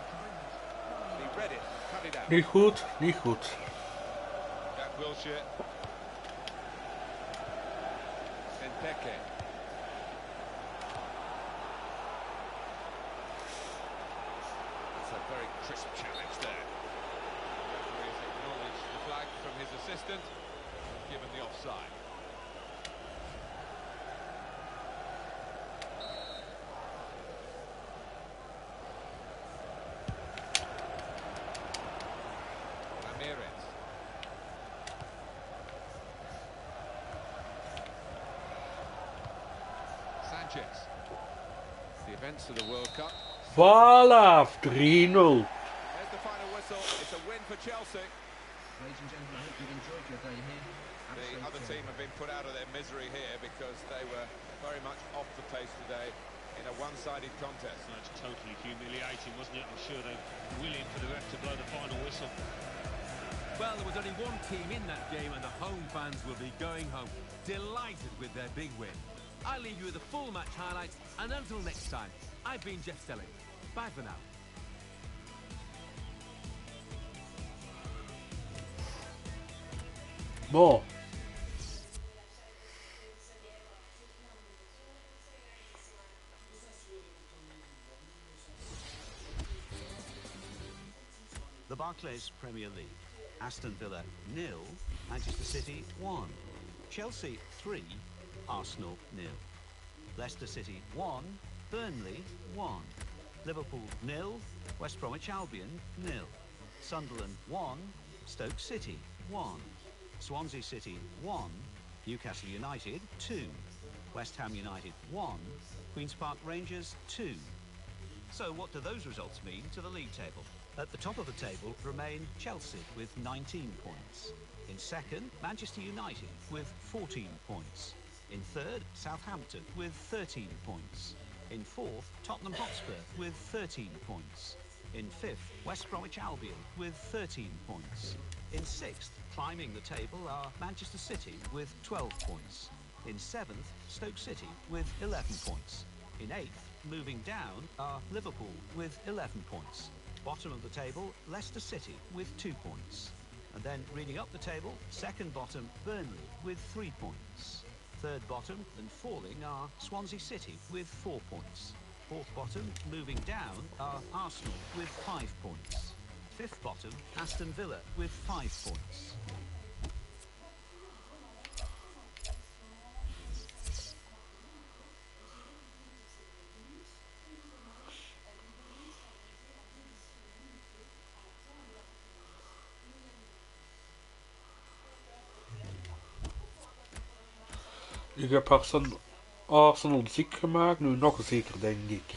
He read it, cut it out. Niet goed, niet goed. Jack Wilshere. Benteke. That's a very crisp challenge there. Referee has acknowledged the flag from his assistant, given the offside. Ramirez. Sanchez. The events of the World Cup. Voilà, 3-0. There's the final whistle. It's a win for Chelsea. Ladies and gentlemen, I hope you've enjoyed your day here. The other team have been put out of their misery here because they were very much off the pace today in a one-sided contest. That's totally humiliating, wasn't it? I'm sure they're willing for the ref to blow the final whistle. Well, there was only one team in that game and the home fans will be going home, delighted with their big win. I'll leave you with the full match highlights, and until next time, I've been Jeff Stelling. Bye for now. Bon. The Barclays Premier League. Aston Villa 0, Manchester City 1, Chelsea 3, Arsenal 0, Leicester City 1, Burnley 1, Liverpool 0, West Bromwich Albion 0, Sunderland 1, Stoke City 1, Swansea City 1, Newcastle United 2, West Ham United 1, Queen's Park Rangers 2. So what do those results mean to the league table? At the top of the table remain Chelsea with 19 points. In second, Manchester United with 14 points. In third, Southampton with 13 points. In fourth, Tottenham Hotspur with 13 points. In fifth, West Bromwich Albion with 13 points. In sixth, climbing the table are Manchester City with 12 points. In seventh, Stoke City with 11 points. In eighth, moving down, are Liverpool with 11 points. Bottom of the table, Leicester City with 2 points. And then reading up the table, second bottom, Burnley with 3 points. Third bottom and falling are Swansea City with 4 points. Fourth bottom, moving down, are Arsenal with 5 points. Fifth bottom, Aston Villa with 5 points. Ik heb Arsenal ziek gemaakt, nu nog zieker denk ik.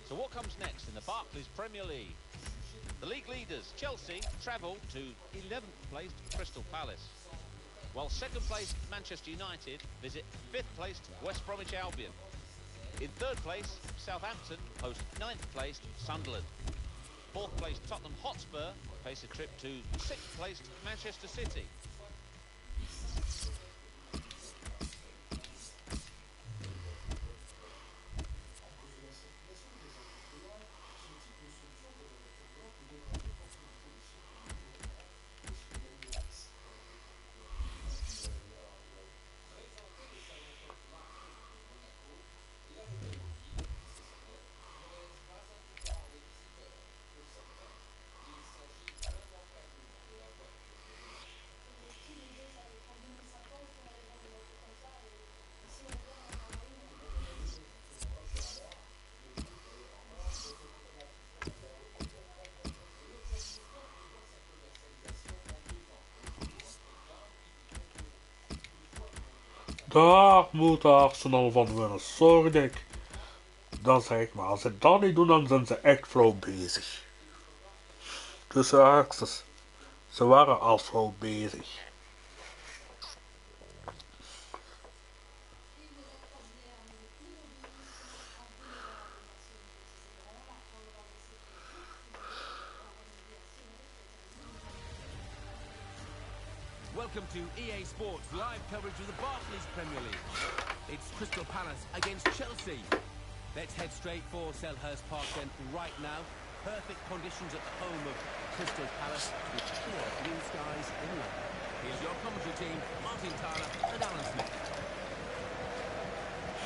So what comes next in the Barclays Premier League? The league leaders, Chelsea, travel to 11th placed Crystal Palace, while second placed Manchester United visit 5th placed West Bromwich Albion. In third place, Southampton host 9th placed Sunderland. 4th placed Tottenham Hotspur face a trip to 6th placed Manchester City. Daar moet Arsenal van winnen, zorg ik. Dan zeg ik maar, als ze dat niet doen, dan zijn ze echt flauw bezig. Tussen haakjes, ze waren al flauw bezig. Welcome to EA Sports live coverage of the Barclays Premier League. It's Crystal Palace against Chelsea. Let's head straight for Selhurst Park then right now. Perfect conditions at the home of Crystal Palace with clear blue skies inland. Here's your commentary team, Martin Tyler and Alan Smith.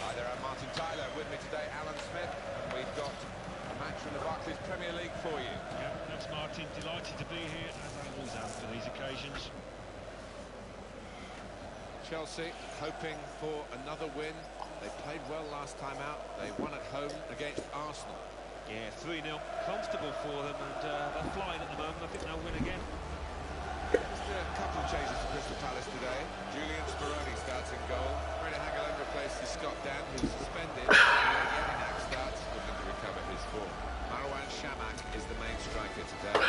Hi there, I'm Martin Tyler. With me today, Alan Smith. And we've got a match from the Barclays Premier League for you. Yeah, that's Martin. Delighted to be here, as I always am for these occasions. Chelsea hoping for another win. They played well last time out. They won at home against Arsenal. Yeah, 3-0. Comfortable for them, and they're flying at the moment. I think they'll win again. Just a couple of changes to Crystal Palace today. Julian Speroni starts in goal. Breda Hagelen replaces Scott Dan, who's suspended. Jedinak starts, looking to recover his form. Marwan Shamak is the main striker today.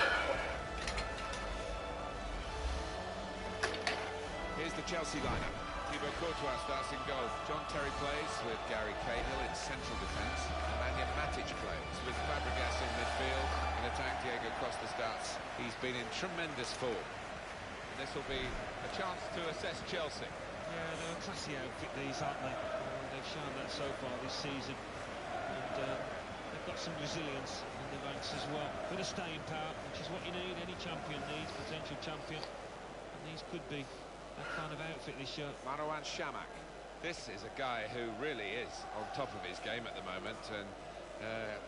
Here's the Chelsea lineup. Thibaut Courtois starts in goal. John Terry plays with Gary Cahill in central defence. Nemanja Matic plays with Fabregas in midfield. In attack, Diego Costa starts. He's been in tremendous form. And this will be a chance to assess Chelsea. Yeah, they're a classy outfit, these, aren't they? They've shown that so far this season. And they've got some resilience in the ranks as well. Bit of staying power, which is what you need. Any champion needs, potential champion. And these could be that kind of outfit this year. Marwan Shamak. This is a guy who really is on top of his game at the moment, and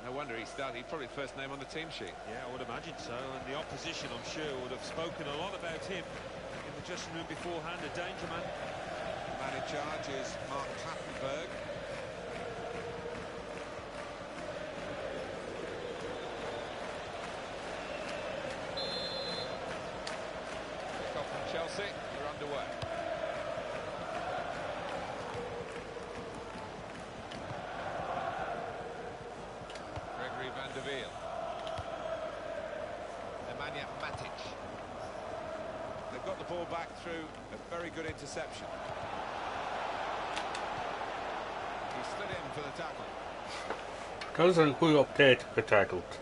no wonder he started. He's probably the first name on the team sheet. Yeah, I would imagine so, and the opposition, I'm sure, would have spoken a lot about him in the dressing room beforehand. A danger man. The man in charge is Mark Clattenburg. Kick-off from Chelsea. We're underway. Van der Wiel. Nemanja Matic. They've got the ball back through a very good interception. He stood in for the tackle. Dat is een goede op tijd getackled.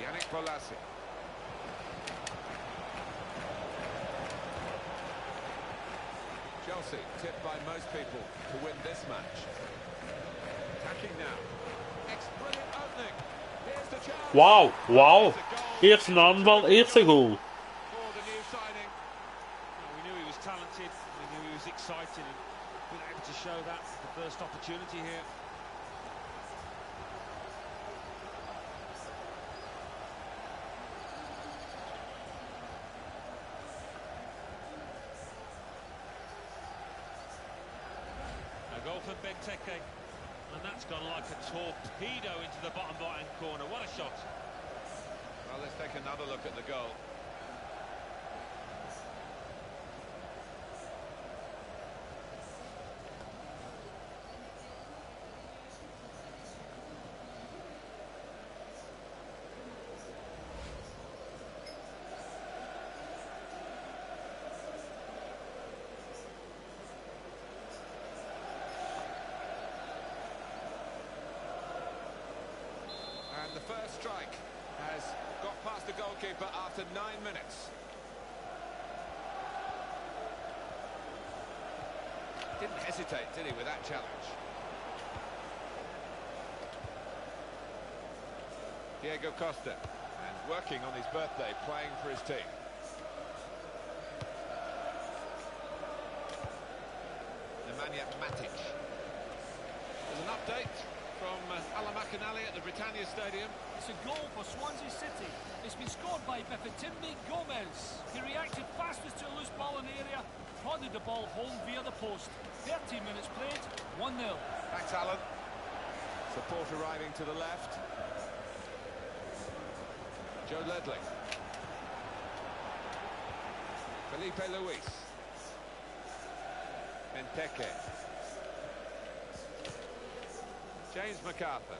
Yannick Bolasie. Chelsea, tipped by most people to win this match. Attacking now. Brilliant opening. Here's the chance. Wauw, wauw. Eerst een aanval, eerste goal. For the new signing. Well, we knew he was talented, we knew he was exciting, and been able to show that the first opportunity here. Goal for Benteke, and that's gone like a torpedo into the bottom right-hand corner. What a shot. Well, let's take another look at the goal. The first strike has got past the goalkeeper after 9 minutes. Didn't hesitate, did he, with that challenge? Diego Costa, and working on his birthday, playing for his team. Nemanja Matic. There's an update from Alan McInally at the Britannia Stadium. It's a goal for Swansea City. It's been scored by Bafétimbi Gomez. He reacted fastest to a loose ball in the area, prodded the ball home via the post. 13 minutes played, 1-0. Thanks, Alan. Support arriving to the left. Joe Ledley. Felipe Luis. Benteke. James MacArthur.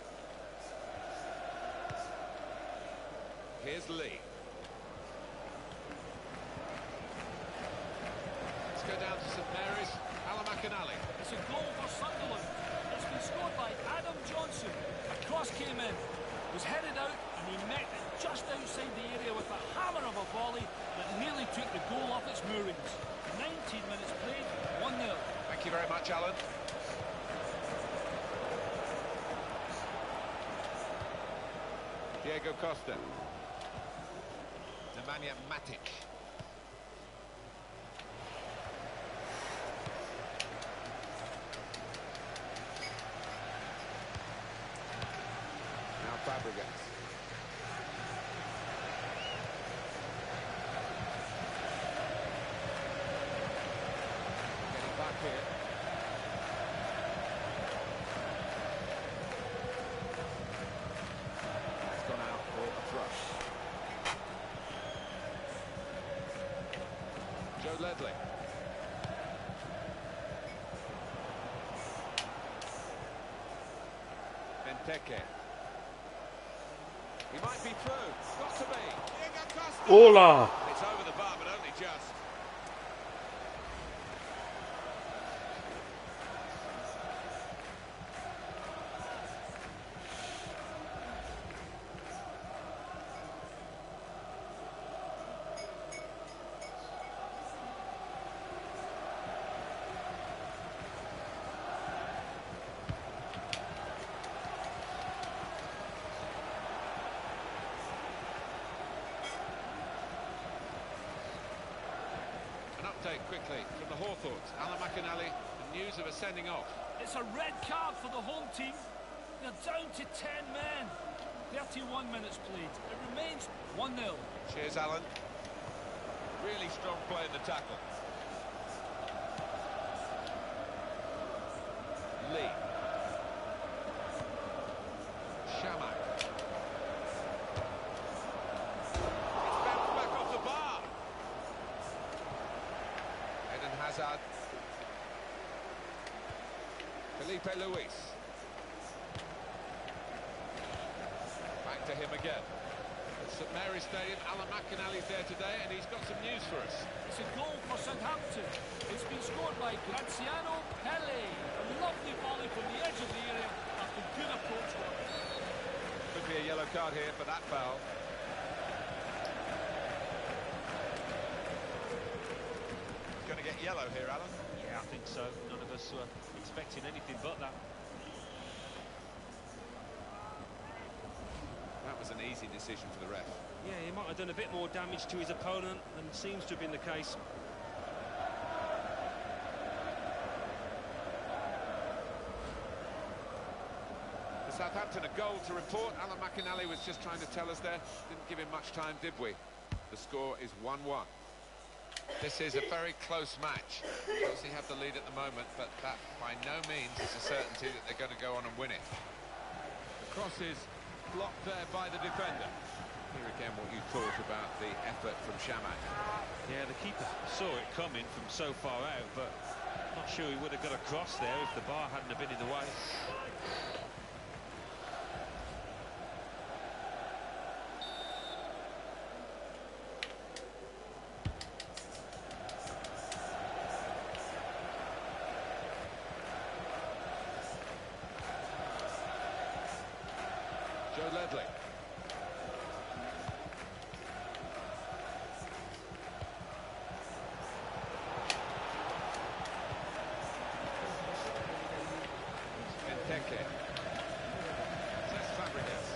Here's Lee. Let's go down to St Mary's. Alan McInally. It's a goal for Sunderland. It's been scored by Adam Johnson. A cross came in, was headed out, and he met it just outside the area with a goal off its moorings. 19 minutes played, 1-0. Thank you very much, Alan. Diego Costa. Nemanja Matic. Now Fabregas. Getting back here. It's gone out for a thrust. Joe Ledley. Benteke. He might be through. Got to be. Diego Costa. Hola! It's over the bar, but only just. Update quickly from the Hawthorns. Alan McInally, the news of a sending off. It's a red card for the home team. They're down to 10 men. 31 minutes played. It remains 1-0. Cheers, Alan. Really strong play in the tackle. Lee. Shamak. It's bounced back off the bar. Eden Hazard. Felipe Luis. Back to him again. At St Mary's Stadium, Alan McInally's there today, and he's got some news for us. It's a goal for Southampton. It's been scored by Graziano Pelle. A lovely volley from the edge of the area after good approach work. Could be a yellow card here for that foul. He's going to get yellow here, Alan. Yeah, I think so. None of us were expecting anything but that. That was an easy decision for the ref. Yeah, he might have done a bit more damage to his opponent than seems to have been the case. For Southampton, a goal to report. Alan McInally was just trying to tell us there. Didn't give him much time, did we? The score is 1-1. This is a very close match. Chelsea have the lead at the moment, but that by no means is a certainty that they're going to go on and win it. The cross is blocked there by the defender. Here again, what you thought about the effort from Shamak. Yeah, the keeper saw it coming from so far out, but not sure he would have got across there if the bar hadn't have been in the way. Joe Ledley. Benteke. Test Fabregas.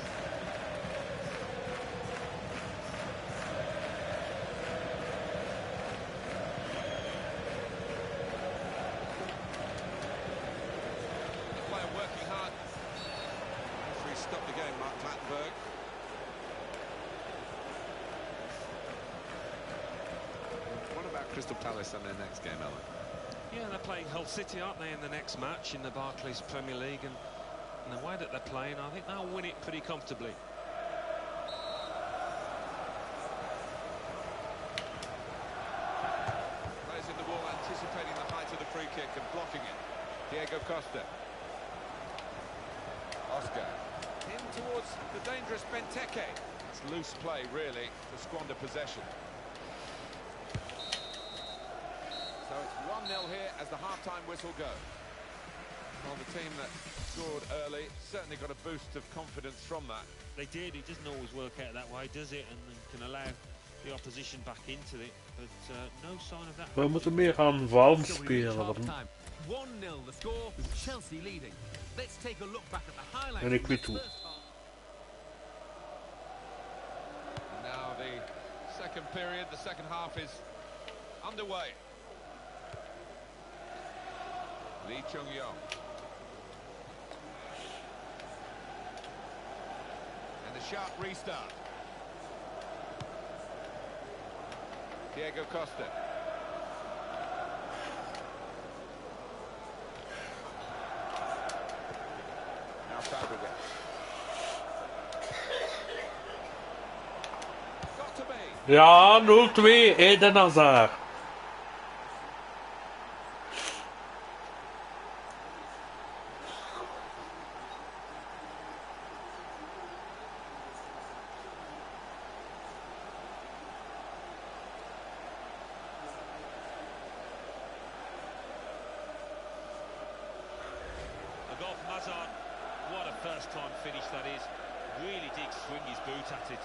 The player working hard. Referee stopped the game, Mark Clattenburg. What about Crystal Palace and their next game, Alan? Yeah, they're playing Hull City, aren't they, in the next match in the Barclays Premier League, and the way that they're playing, I think they'll win it pretty comfortably. Players in the wall anticipating the height of the free kick and blocking it. Diego Costa. Oscar. In towards the dangerous Benteke. It's loose play, really, to squander possession. So it's 1-0 here as the half-time whistle goes. Well, the team that scored early certainly got a boost of confidence from that. They did. It doesn't always work out that way, does it? And can allow the opposition back into it, but no sign of that. We moeten meer aanvallend So we reach spelen. half-time. 1-0 the score, Chelsea leading. Let's take a look back at the highlights. En ik of weet the hoe. first half. Now the second period, the second half is underway. Lee Chung-yong. And a sharp restart. Diego Costa. Now Fabregas. Got to be. Ja, 0-2, Eden Hazard. A goal from Hazard. What a first-time finish that is. Really did swing his boot at it.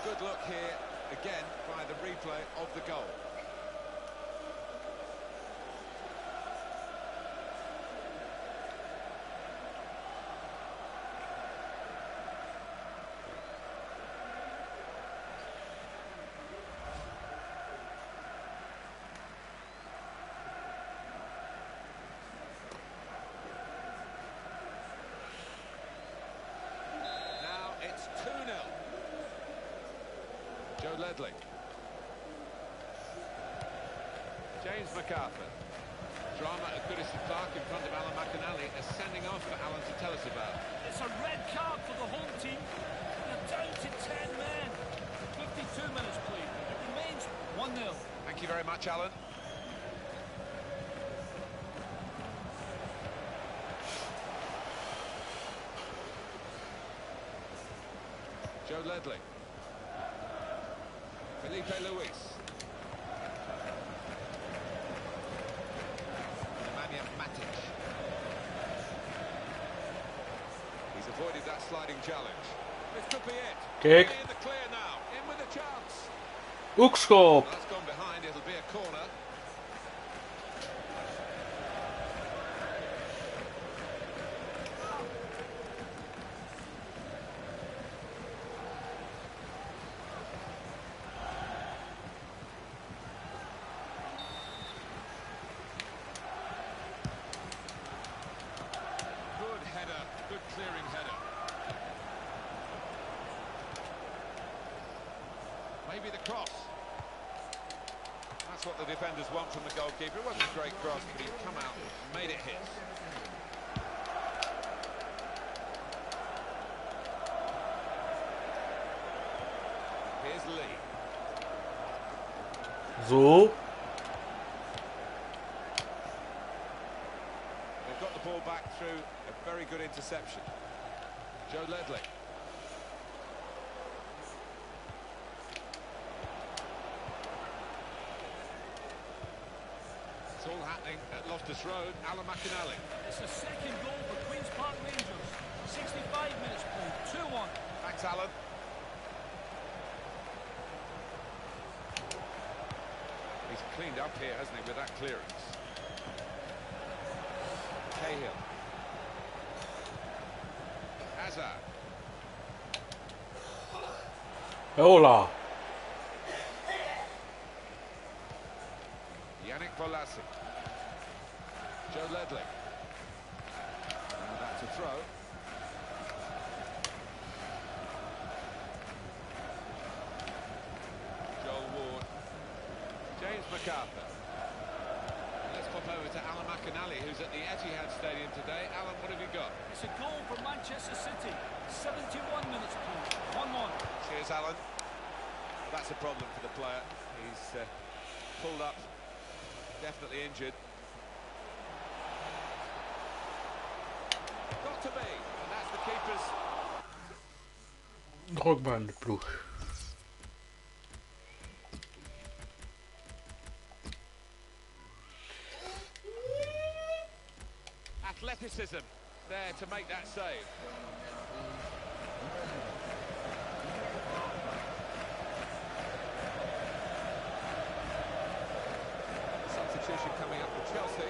Good look here, again, by the replay of the goal. Now it's 2-0. Joe Ledley. James MacArthur. Drama at Goodison Park in front of Alan McInally. A sending off for Alan to tell us about. It's a red card for the home team. They're down to 10 men. 52 minutes played. It remains 1-0. Thank you very much, Alan. Joe Ledley. Felipe Luis. Nemanja Matic. He's avoided that sliding challenge. This could be it. Kijk. In the clear now. In with a chance. Hoekschop. That's gone behind. It'll be a corner. Good header. Good clearing header. Maybe the cross. That's what the defenders want from the goalkeeper. It wasn't a great cross, but he's come out and made it hit. Here's Lee. Zo. They've got the ball back through a very good interception. Joe Ledley. It's all happening at Loftus Road. Alan McInally. It's a second goal for Queen's Park Rangers. 65 minutes played. 2-1. Thanks, Alan. He's cleaned up here, hasn't he, with that clearance. Cahill. Hazard. Hola. Yannick Bolasie. Joe Ledley. Now that's a throw. Joel Ward. James MacArthur. Let's pop over to Alan McInally, who's at the Etihad Stadium today. Alan, what have you got? It's a goal for Manchester City. 71 minutes played. 1-1. Cheers, Alan. Well, that's a problem for the player. He's pulled up, definitely injured. Got to be, and that's the keeper's. Drogba in de ploeg. Athleticism there to make that save. substitution coming up for Chelsea.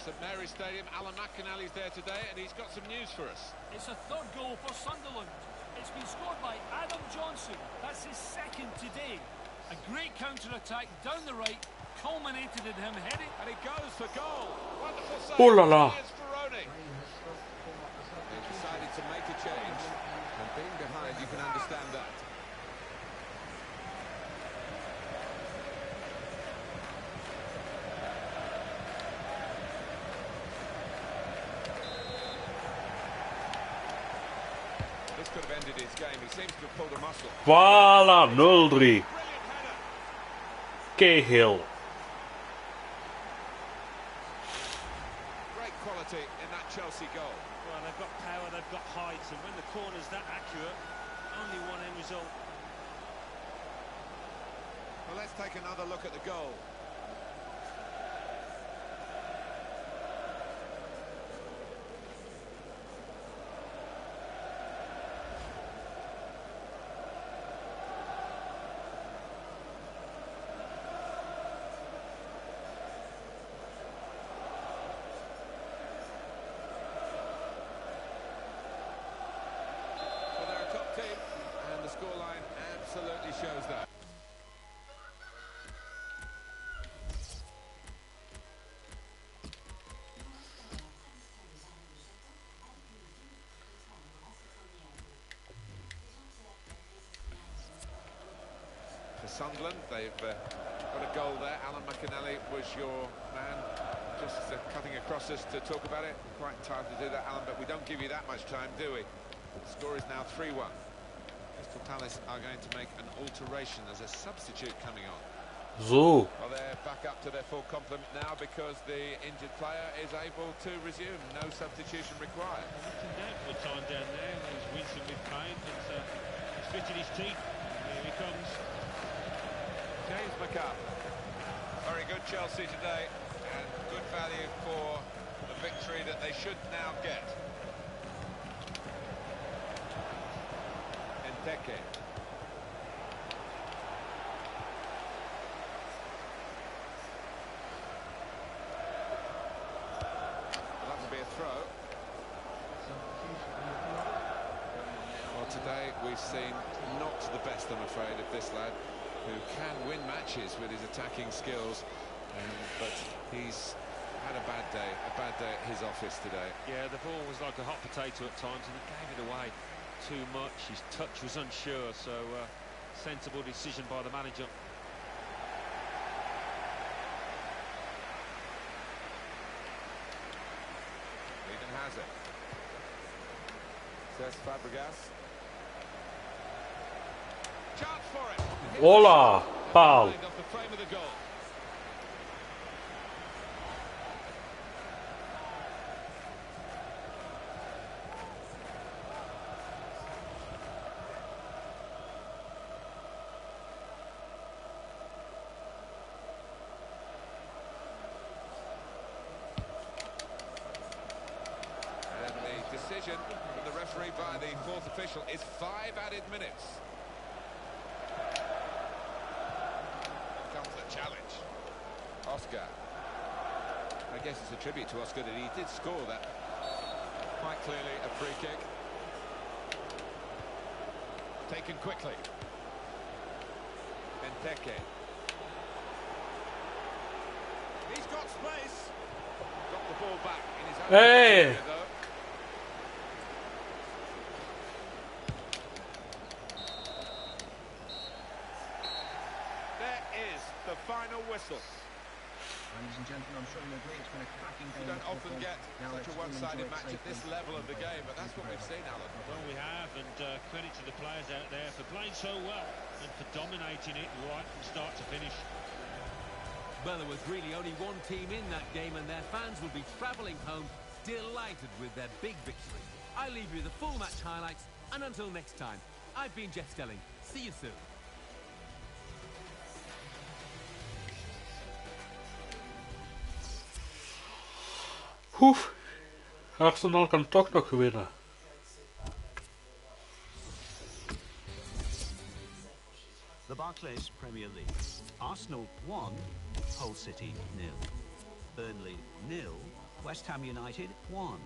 St Mary's Stadium, Alan McInally's there today, and he's got some news for us. It's a third goal for Sunderland. It's been scored by Adam Johnson. That's his second today. A great counter-attack down the right, culminated in him heading. And he goes for goal. Wonderful save. Oh la la. They decided to make a change, and being behind, you can understand that. This could have ended his game. He seems to have pulled a muscle. Voilà, 0-3. Cahill. Great quality in that Chelsea goal. Well, they've got power, they've got height, and when the corner's that accurate, only one end result. Well, let's take another look at the goal. And the scoreline absolutely shows that. For Sunderland, they've got a goal there. Alan McInally was your man, just cutting across us to talk about it. Quite time to do that, Alan, but we don't give you that much time, do we? The score is now 3-1. Crystal Palace are going to make an alteration. There's a substitute coming on. So. Well, they're back up to their full complement now because the injured player is able to resume. No substitution required. Looking down for a time down there. He's wincing with pain, but he's fitting his teeth. Here he comes. James McCarr. Very good Chelsea today, and good value for the victory that they should now get. Teke. That would be a throw. Well, today we've seen not the best, I'm afraid, of this lad, who can win matches with his attacking skills, but he's had a bad day at his office today. Yeah, the ball was like a hot potato at times, and he gave it away too much. His touch was unsure, so sensible decision by the manager. Eden has it. Says Fabregas. Chance for it. Hola, Paul. Off the frame of the goal. Decision from the referee by the fourth official is 5 added minutes. Here comes the challenge. Oscar. I guess it's a tribute to Oscar that he did score that. Quite clearly a free kick. Taken quickly. Benteke. He's got space. Got the ball back in his own. Hey! Though. The final whistle. Ladies and gentlemen, I'm sure you agree it's been a cracking game. You don't often get such a one-sided match at this level of the game, but that's what we've seen, Alan. Well, we have, and credit to the players out there for playing so well and for dominating it right from start to finish. Well, there was really only one team in that game, and their fans will be travelling home delighted with their big victory. I leave you the full match highlights, and until next time, I've been Jeff Stelling. See you soon. Arsenal kan toch nog winnen. The Barclays Premier League. Arsenal 1, Hull City 0. Burnley 0, West Ham United 1.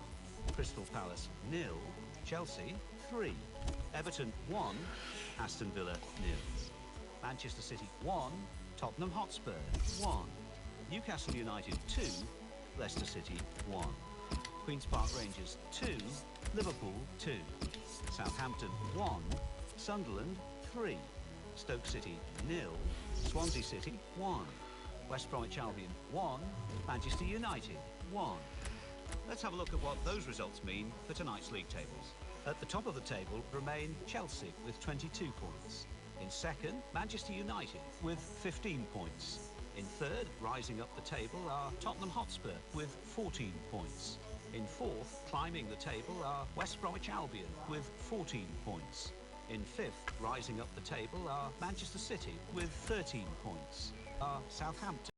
Crystal Palace 0, Chelsea 3. Everton 1, Aston Villa 0. Manchester City 1, Tottenham Hotspur 1. Newcastle United 2, Leicester City 1. Queen's Park Rangers 2, Liverpool 2. Southampton 1, Sunderland 3. Stoke City 0, Swansea City 1. West Bromwich Albion 1, Manchester United 1. Let's have a look at what those results mean for tonight's league tables. At the top of the table remain Chelsea with 22 points. In second, Manchester United with 15 points. In third, rising up the table, are Tottenham Hotspur with 14 points. In fourth, climbing the table, are West Bromwich Albion with 14 points. In fifth, rising up the table, are Manchester City with 13 points. Are Southampton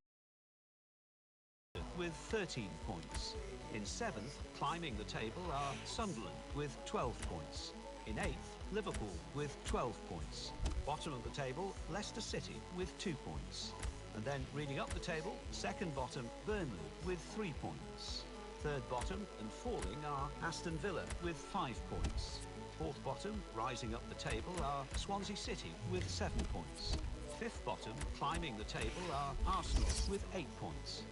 with 13 points. In seventh, climbing the table, are Sunderland with 12 points. In eighth, Liverpool with 12 points. Bottom of the table, Leicester City with 2 points. And then reading up the table, second bottom, Burnley with 3 points. Third bottom and falling are Aston Villa with 5 points. Fourth bottom, rising up the table, are Swansea City with 7 points. Fifth bottom, climbing the table, are Arsenal with 8 points.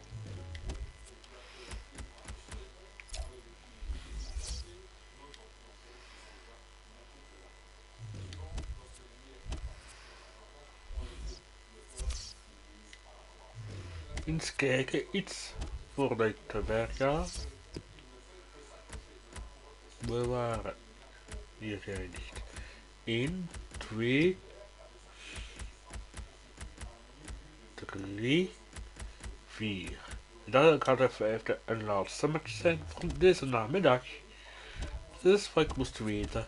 Eens kijken, iets voordat ik te ver ga. We waren hier geëindigd. 1, 2, 3, 4. Dan gaat even een laatste match zijn voor deze namiddag. Dat is wat ik moest weten.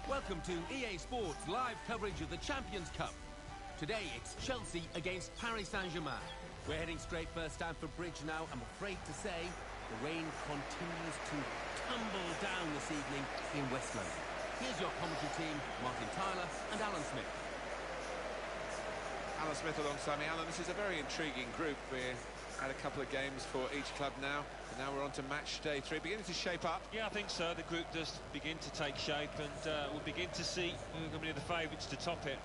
Welcome to EA Sports live coverage of the Champions Cup. Today it's Chelsea against Paris Saint-Germain. We're heading straight for Stamford Bridge now. I'm afraid to say the rain continues to tumble down this evening in West London. Here's your commentary team, Martin Tyler and Alan Smith. Alan Smith alongside me. Alan, this is a very intriguing group. We're had a couple of games for each club now, and now we're on to match day 3, beginning to shape up. Yeah, I think so. The group does begin to take shape, and we'll begin to see who are going to be the favourites to top it.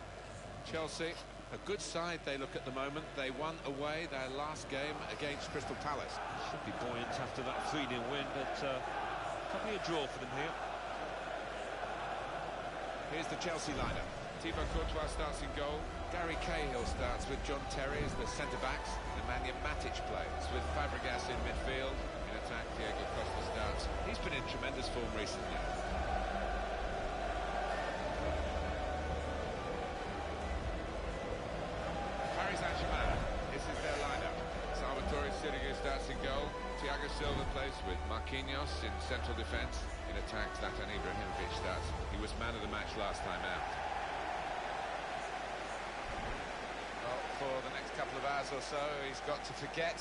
Chelsea, a good side they look at the moment. They won away their last game against Crystal Palace. Should be buoyant after that 3-0 win, but probably a draw for them here. Here's the Chelsea lineup. Thibaut Courtois starts in goal. Gary Cahill starts with John Terry as the centre-backs. Nemanja Matic plays with Fabregas in midfield. In attack, Diego Costa starts. He's been in tremendous form recently. Paris Saint-Germain, this is their lineup. Salvatore Sirigu starts in goal. Thiago Silva plays with Marquinhos in central defence. In attack, Zlatan Ibrahimovic starts. He was man of the match last time out. For the next couple of hours or so, he's got to forget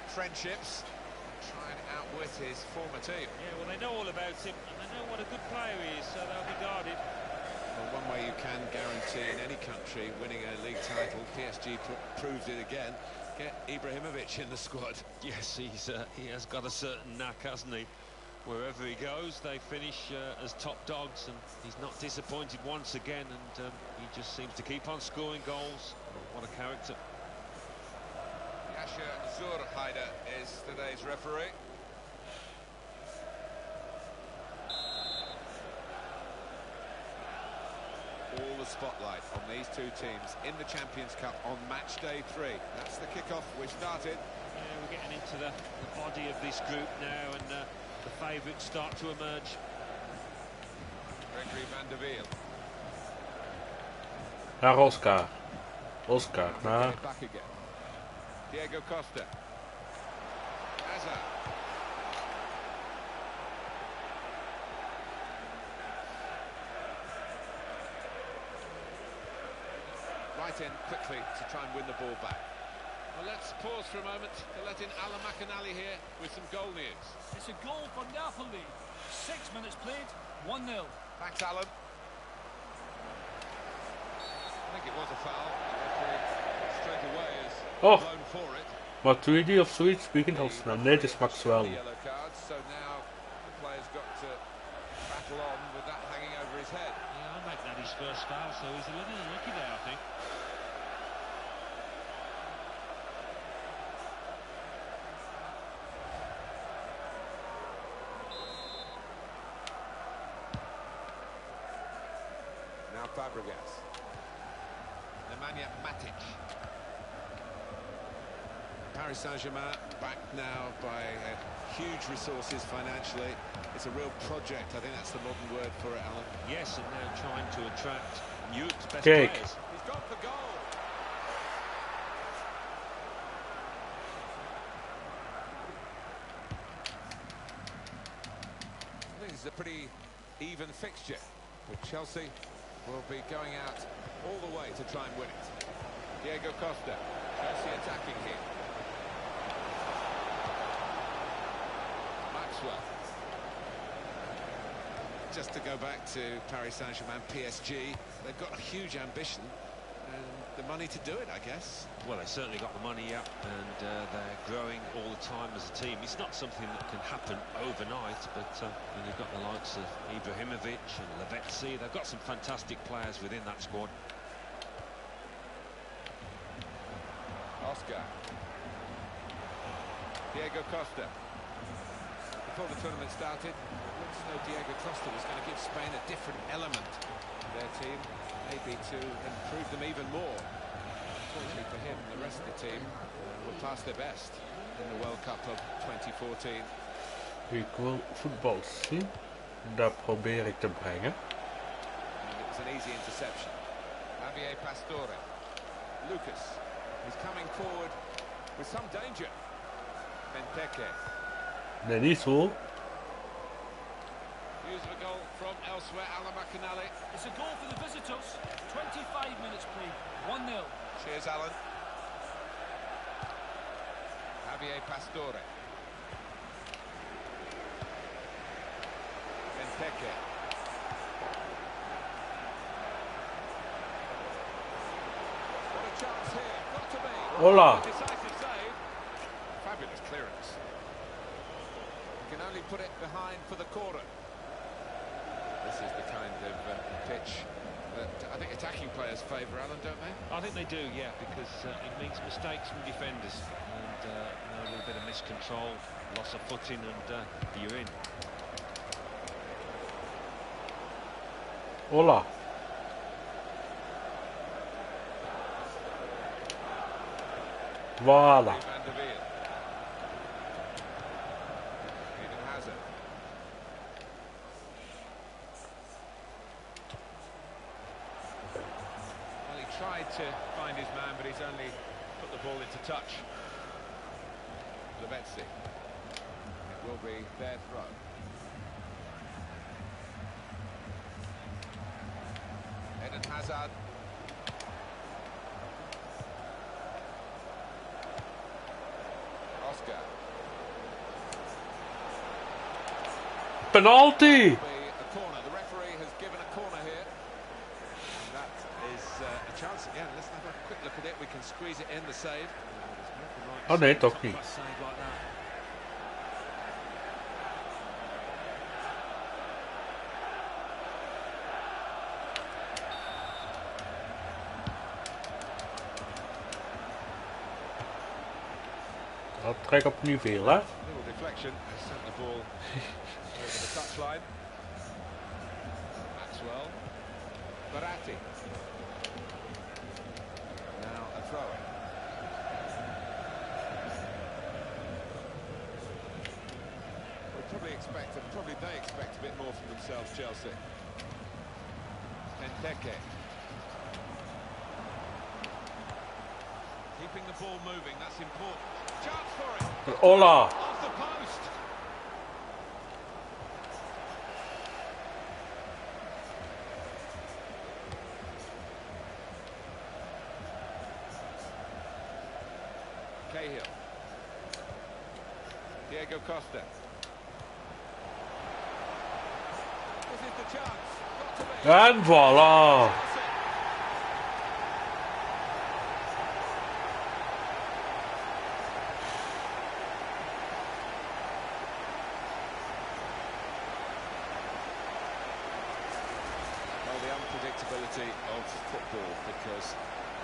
friendships and try and outwit his former team. Yeah, well, they know all about him, and they know what a good player he is, so they'll be guarded. Well, one way you can guarantee in any country winning a league title, PSG proved it again, get Ibrahimovic in the squad. Yes, he has got a certain knack, hasn't he? wherever he goes, they finish as top dogs, and he's not disappointed once again, and he just seems to keep on scoring goals. What a character. Yasha Zurhaider is today's referee. All the spotlight on these two teams in the Champions Cup on match day 3. That's the kickoff. We've started. Yeah, we're getting into the body of this group now, and the favourites start to emerge. Gregory van der Wiel. Naar Oscar. Oscar, naar... Back again. Diego Costa. Hazard. Right in quickly to try and win the ball back. Well, let's pause for a moment to let in Alan McInally here with some goal news. It's a goal for Napoli. 6 minutes played, 1-0. Thanks, Alan. I think it was a foul. Straight away is blown for it. Maar tweede of zoiets begint al snel. Nee, het is Maxwell. Yellow cards, so now the player's got to battle on with that hanging over his head. Yeah, I'll make that his first foul, so he's a little lucky there, I think. Now Fabregas. Nemanja Matic. Paris Saint-Germain backed now by huge resources financially. It's a real project. I think that's the modern word for it, Alan. Yes, and now trying to attract Europe's best Kijk. players. He's gone for goal. I think this is a pretty even fixture, but Chelsea will be going out all the way to try and win it. Diego Costa, Chelsea attacking here. Maxwell. Just to go back to Paris Saint-Germain, PSG, they've got a huge ambition and the money to do it, I guess. Well, they certainly got the money up, and they're growing all the time as a team. It's not something that can happen overnight, but they've got the likes of Ibrahimovic and Lavezzi. They've got some fantastic players within that squad. Oscar. Diego Costa. Before the tournament started, it looks as though Diego Costa was going to give Spain a different element to their team, maybe to improve them even more. Unfortunately for him, the rest of the team were past their best in the World Cup of 2014. Ik wil voetbal zien. Dat probeer ik te brengen. And it was an easy interception. Javier Pastore. Lucas is coming forward with some danger. Benteke. Nee, niet zo. Use of a goal from elsewhere, Alan McInally. It's a goal for the visitors. 25 minutes played, 1-0. Cheers, Alan. Javier Pastore. Benteke. What a chance here. Got to be. Hola. Decisive save. Fabulous clearance. You can only put it behind for the corner. This is the kind of pitch that I think attacking players favour, Alan, don't they? I think they do, yeah, because it means mistakes from defenders, and a little bit of miscontrol, loss of footing, and you're in. Hola. Voilà. Van der Wiel. Eden Hazard. Well, he tried to find his man, but he's only put the ball into touch. Lavezzi. It will be their throw. Eden Hazard. Oscar. Penalty! A corner. The referee has given a corner here. And that is a chance again. Let's have a quick look at it. We can squeeze it in, the save. Oh nee, toch niet. Dat trekt opnieuw veel, hè? Little deflection has sent the ball over the touchline. Maxwell. Baratti. Now a throw-in. Probably they expect a bit more from themselves, Chelsea. Benteke. Keeping the ball moving, that's important. Chance for it. Hola! Off the post. Cahill. Diego Costa. This is the chance. Got to be. En voilà! Well, the unpredictability of football, because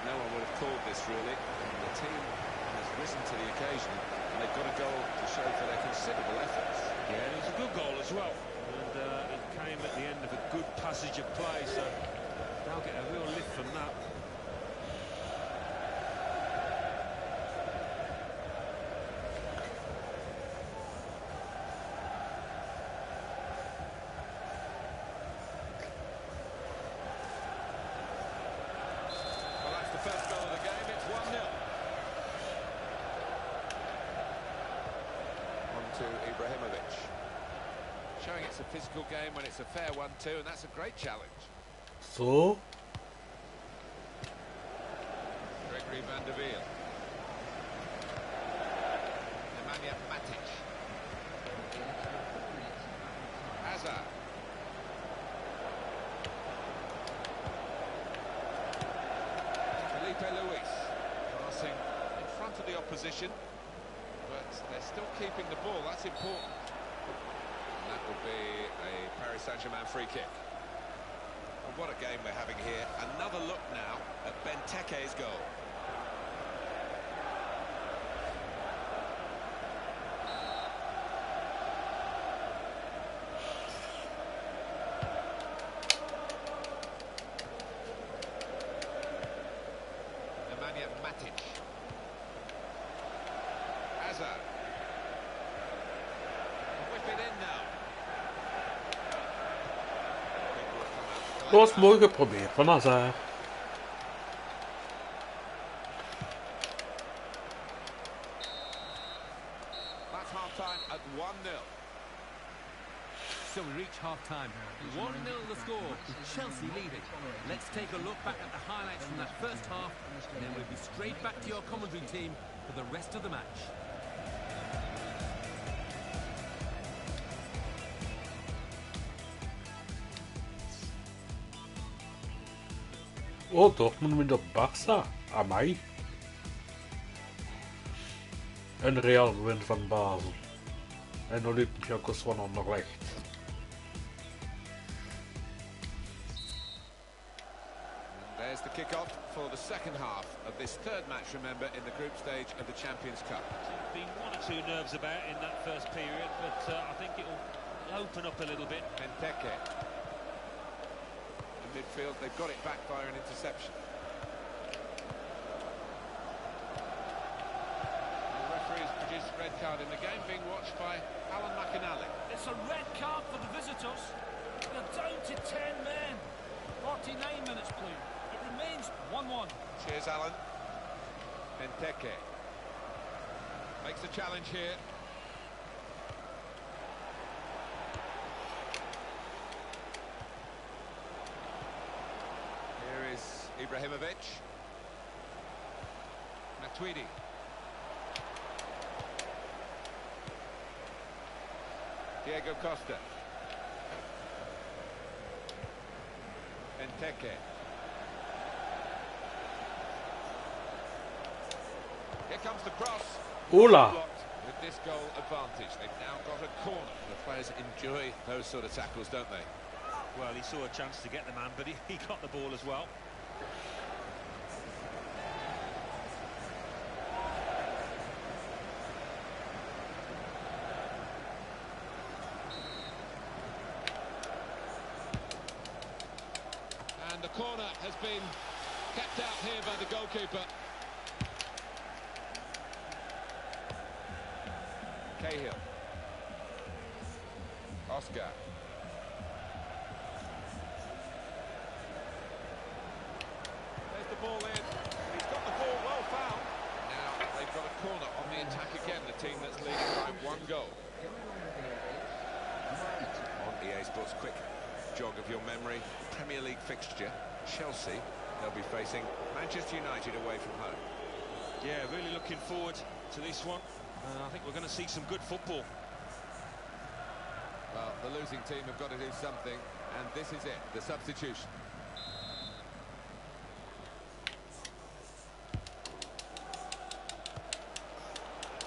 no one would have called this really, and the team has risen to the occasion, and they've got a goal to show for their considerable efforts. Yeah, it was a good goal as well, and it came at the end of a good passage of play, so they'll get a real lift from that. Well, that's the first goal of the game. It's 1-0. On to Ibrahimovic. Showing it's a physical game when it's a fair one too, and that's a great challenge. Zo. Gregory van der Wiel. Nemanja Matic. Hazard. Felipe Luis. Passing in front of the opposition, but they're still keeping the ball. That's important. And that will be a Paris Saint-Germain free kick. Well, what a game we're having here. Another look now at Benteke's goal. Nemanja Matic. Hazard. Whip it in now. Dat was mooi geprobeerd van Hazard. That's half-time at 1-0. So we reach half-time. 1-0 the score. Chelsea leading. Let's take a look back at the highlights from that first half, and then we'll be straight back to your commentary team for the rest of the match. Oh, Dortmund wint op Barça. Amai. En Real wint van Basel. En Olympiakos van Anderlecht. There's the kick-off for the second half of this third match, remember, in the group stage of the Champions Cup. There's been one or two nerves about in that first period, but I think it'll open up a little bit. Benteke. In midfield, they've got it back via an interception. The referee's produced a red card in the game, being watched by Alan McInally. It's a red card for the visitors. They're down to 10 men. 49 minutes played. It remains 1-1. Cheers, Alan. Benteke. Makes a challenge here. Here is Ibrahimovic. Matuidi. Diego Costa. Benteke. Here comes the cross. Hola. Blocked with this goal advantage. They've now got a corner. The players enjoy those sort of tackles, don't they? Well, he saw a chance to get the man, but he got the ball as well. corner has been kept out here by the goalkeeper. Cahill. Oscar. There's the ball in. He's got the ball well fouled. Now they've got a corner on the attack again, the team that's leading by 1 goal. On EA Sports, quick jog of your memory. Premier League fixture, Chelsea. They'll be facing Manchester United away from home. Yeah, really looking forward to this one. I think we're going to see some good football. Well, the losing team have got to do something, and this is it, the substitution.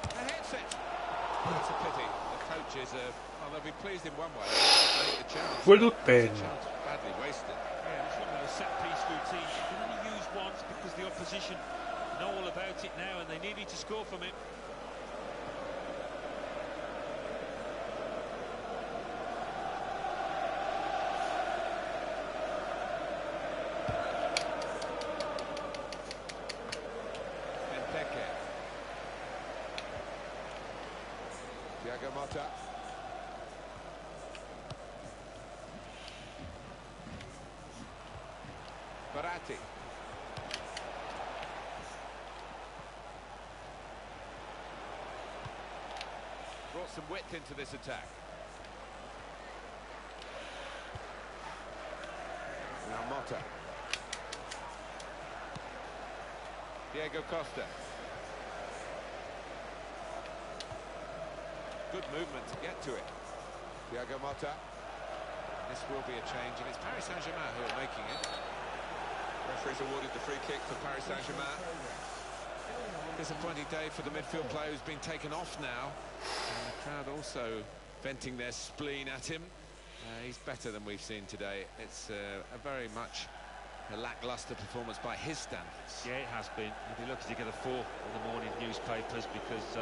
A headset. That's a pity. The coaches are, well, they'll be pleased in one way. They the chance. Well It's a chance badly wasted. Yeah, it's one of the set-piece routines. You can only use once because the opposition know all about it now, and they needed to score from it. Thiago Motta. Baratti. Brought some width into this attack. Now Motta. Diego Costa. Good movement to get to it. Thiago Motta. This will be a change, and it's Paris Saint-Germain who are making it. Referee's awarded the free kick for Paris Saint-Germain. Disappointing day for the midfield player who's been taken off now. And the crowd also venting their spleen at him. He's better than we've seen today. It's a very much a lacklustre performance by his standards. Yeah, it has been. You'll be lucky to get a 4 in the morning newspapers because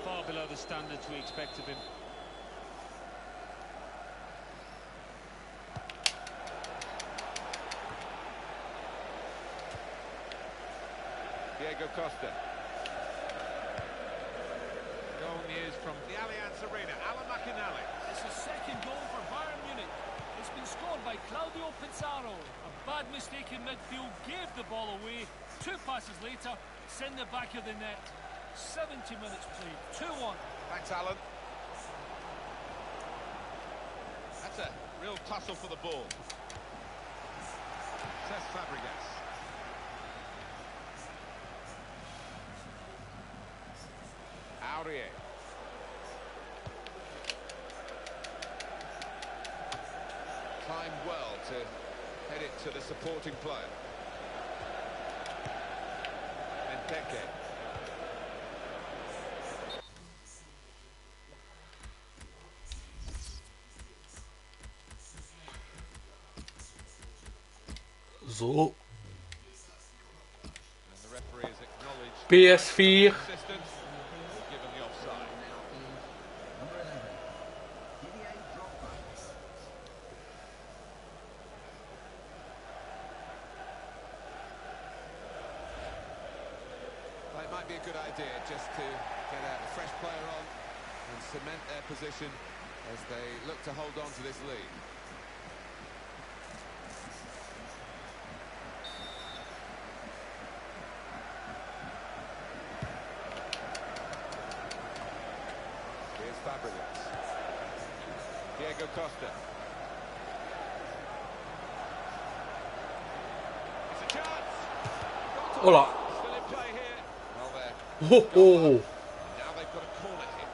far below the standards we expect of him. Diego Costa. Goal news from the Allianz Arena. Alan McInally. It's the second goal for Bayern Munich. It's been scored by Claudio Pizarro. A bad mistake in midfield gave the ball away. 2 passes later, it's in the back of the net. 70 minutes played, 2-1. Thanks, Alan. That's a real tussle for the ball. Says Fabregas. Aurier. Timed well to head it to the supporting player. Benteke. So. And the referee has acknowledged PS4. assistance, given the offside. Well, it might be a good idea just to get a fresh player on and cement their position as they look to hold on to this lead. Here's Fabregas. Diego Costa. It's a chance. Hola. Still in play here. Well, there. Oh, oh. Now they've got a corner here.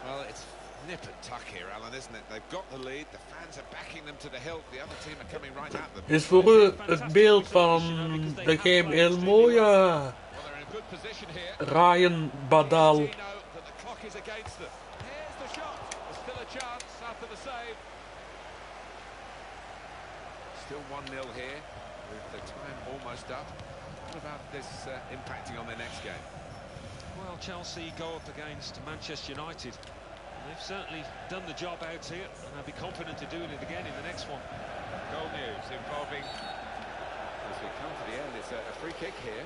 Well, it's nip and tuck here, Alan, isn't it? They've got the lead, the fans are backing them to the hilt, the other team are coming right at them. Is voor u het beeld van de game heel mooi, ja. Well, they're in a good position here. Ryan Badal. That the clock is against them. Here's the shot. There's still a chance after the save. Still 1-0 here, with the time almost up. What about this impacting on their next game? Well, Chelsea go up against Manchester United. They've certainly done the job out here, and they'll be confident of doing it again in the next one. Goal news involving, as we come to the end, it's a free kick here.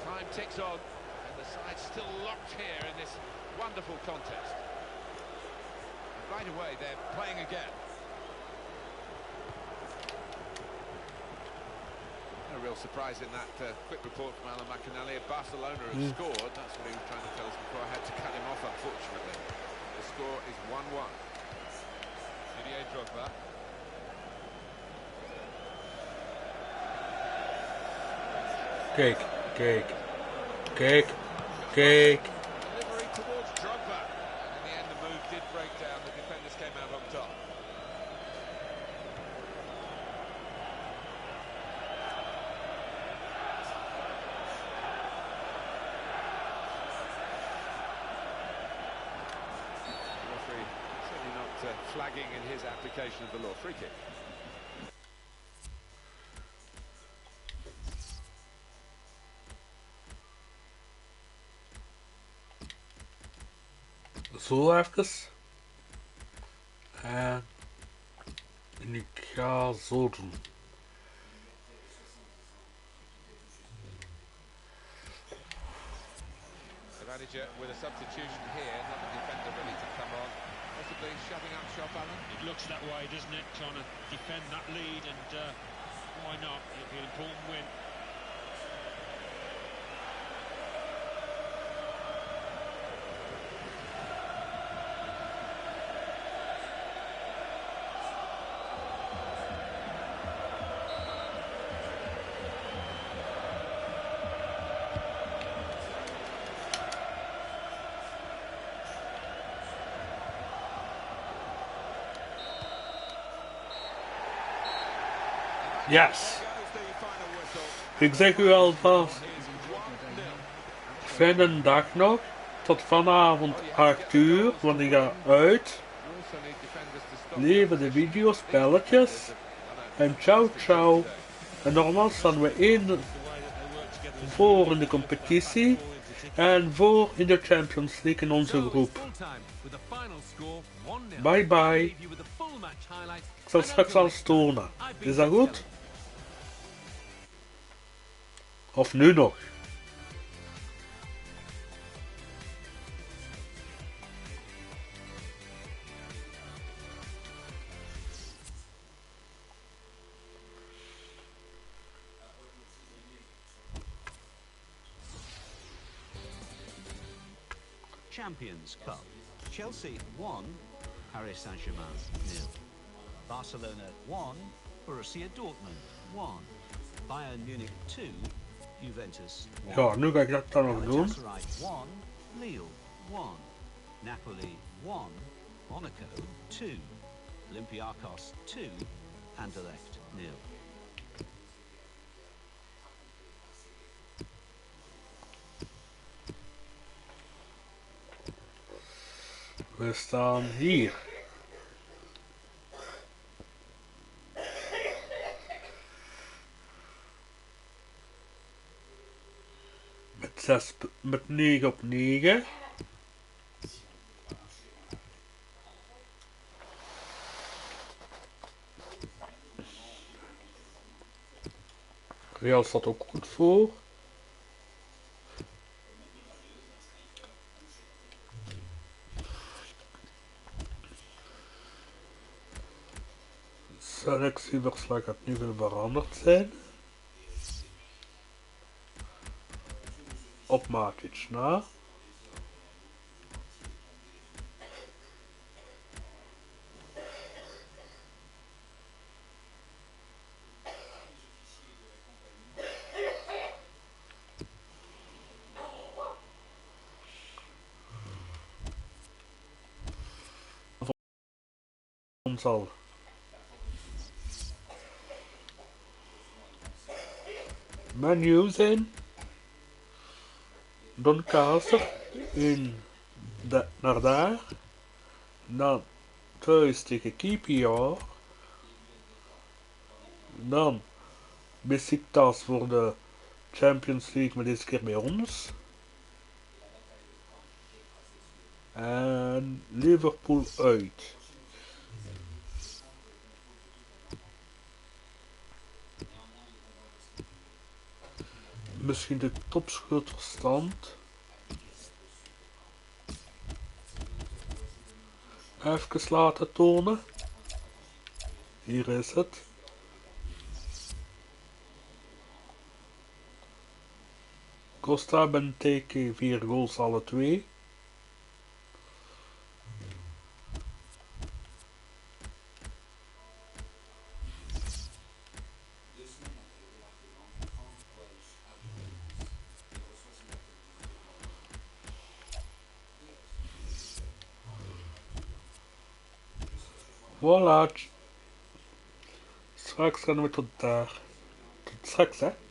Time ticks on, and the side's still locked here in this wonderful contest. And right away, they're playing again. No real surprise in that quick report from Alan McAnally. Barcelona have scored. That's what he was trying to tell us before. I had to cut him off, unfortunately. The score is 1-1. Didier Drogba. Kijk, kijk, kijk, kijk. Delivery towards Drogba. And in the end, the move did break down. The defenders came out on top. The referee certainly not flagging in his application of the law. Free kick. Zo even. En ik ga zo doen. The manager with a substitution here, not the defender ready to come on. Possibly shutting up shop, Alan? It looks that way, doesn't it? Trying to defend that lead, and why not? It'll be an important win. Yes. Ik zeg u alvast. Fijne dag nog. Tot vanavond 8 uur, want ik ga uit. Leven de videospelletjes. En ciao ciao. En normaal staan we 1 voor in de competitie. En voor in de Champions League in onze groep. Bye bye. Ik zal straks alles tonen. Is dat goed? Of nu nog? Champions Cup. Chelsea 1, Paris Saint-Germain 0. Barcelona 1, Borussia Dortmund 1. Bayern Munich 2, Juventus 1. Ja, nu ga ik dat dan nog doen. 1, Lille 1. Napoli 1, Monaco 2. Olympiacos 2, Anderlecht 0. We staan hier. Met 9 op 9. Real staat ook goed voor. Selectieverslag gaat nu weer veranderd zijn. Op Matic na. Zal menu zijn. Doncaster naar daar. Dan thuis tegen KPR. Dan Besiktas voor de Champions League, maar deze keer bij ons. En Liverpool uit. Misschien de topschutterstand. Even laten tonen. Hier is het. Costa Benteke 4 goals alle twee. Voilà. Straks gaan we tot daar. Tot straks, hè.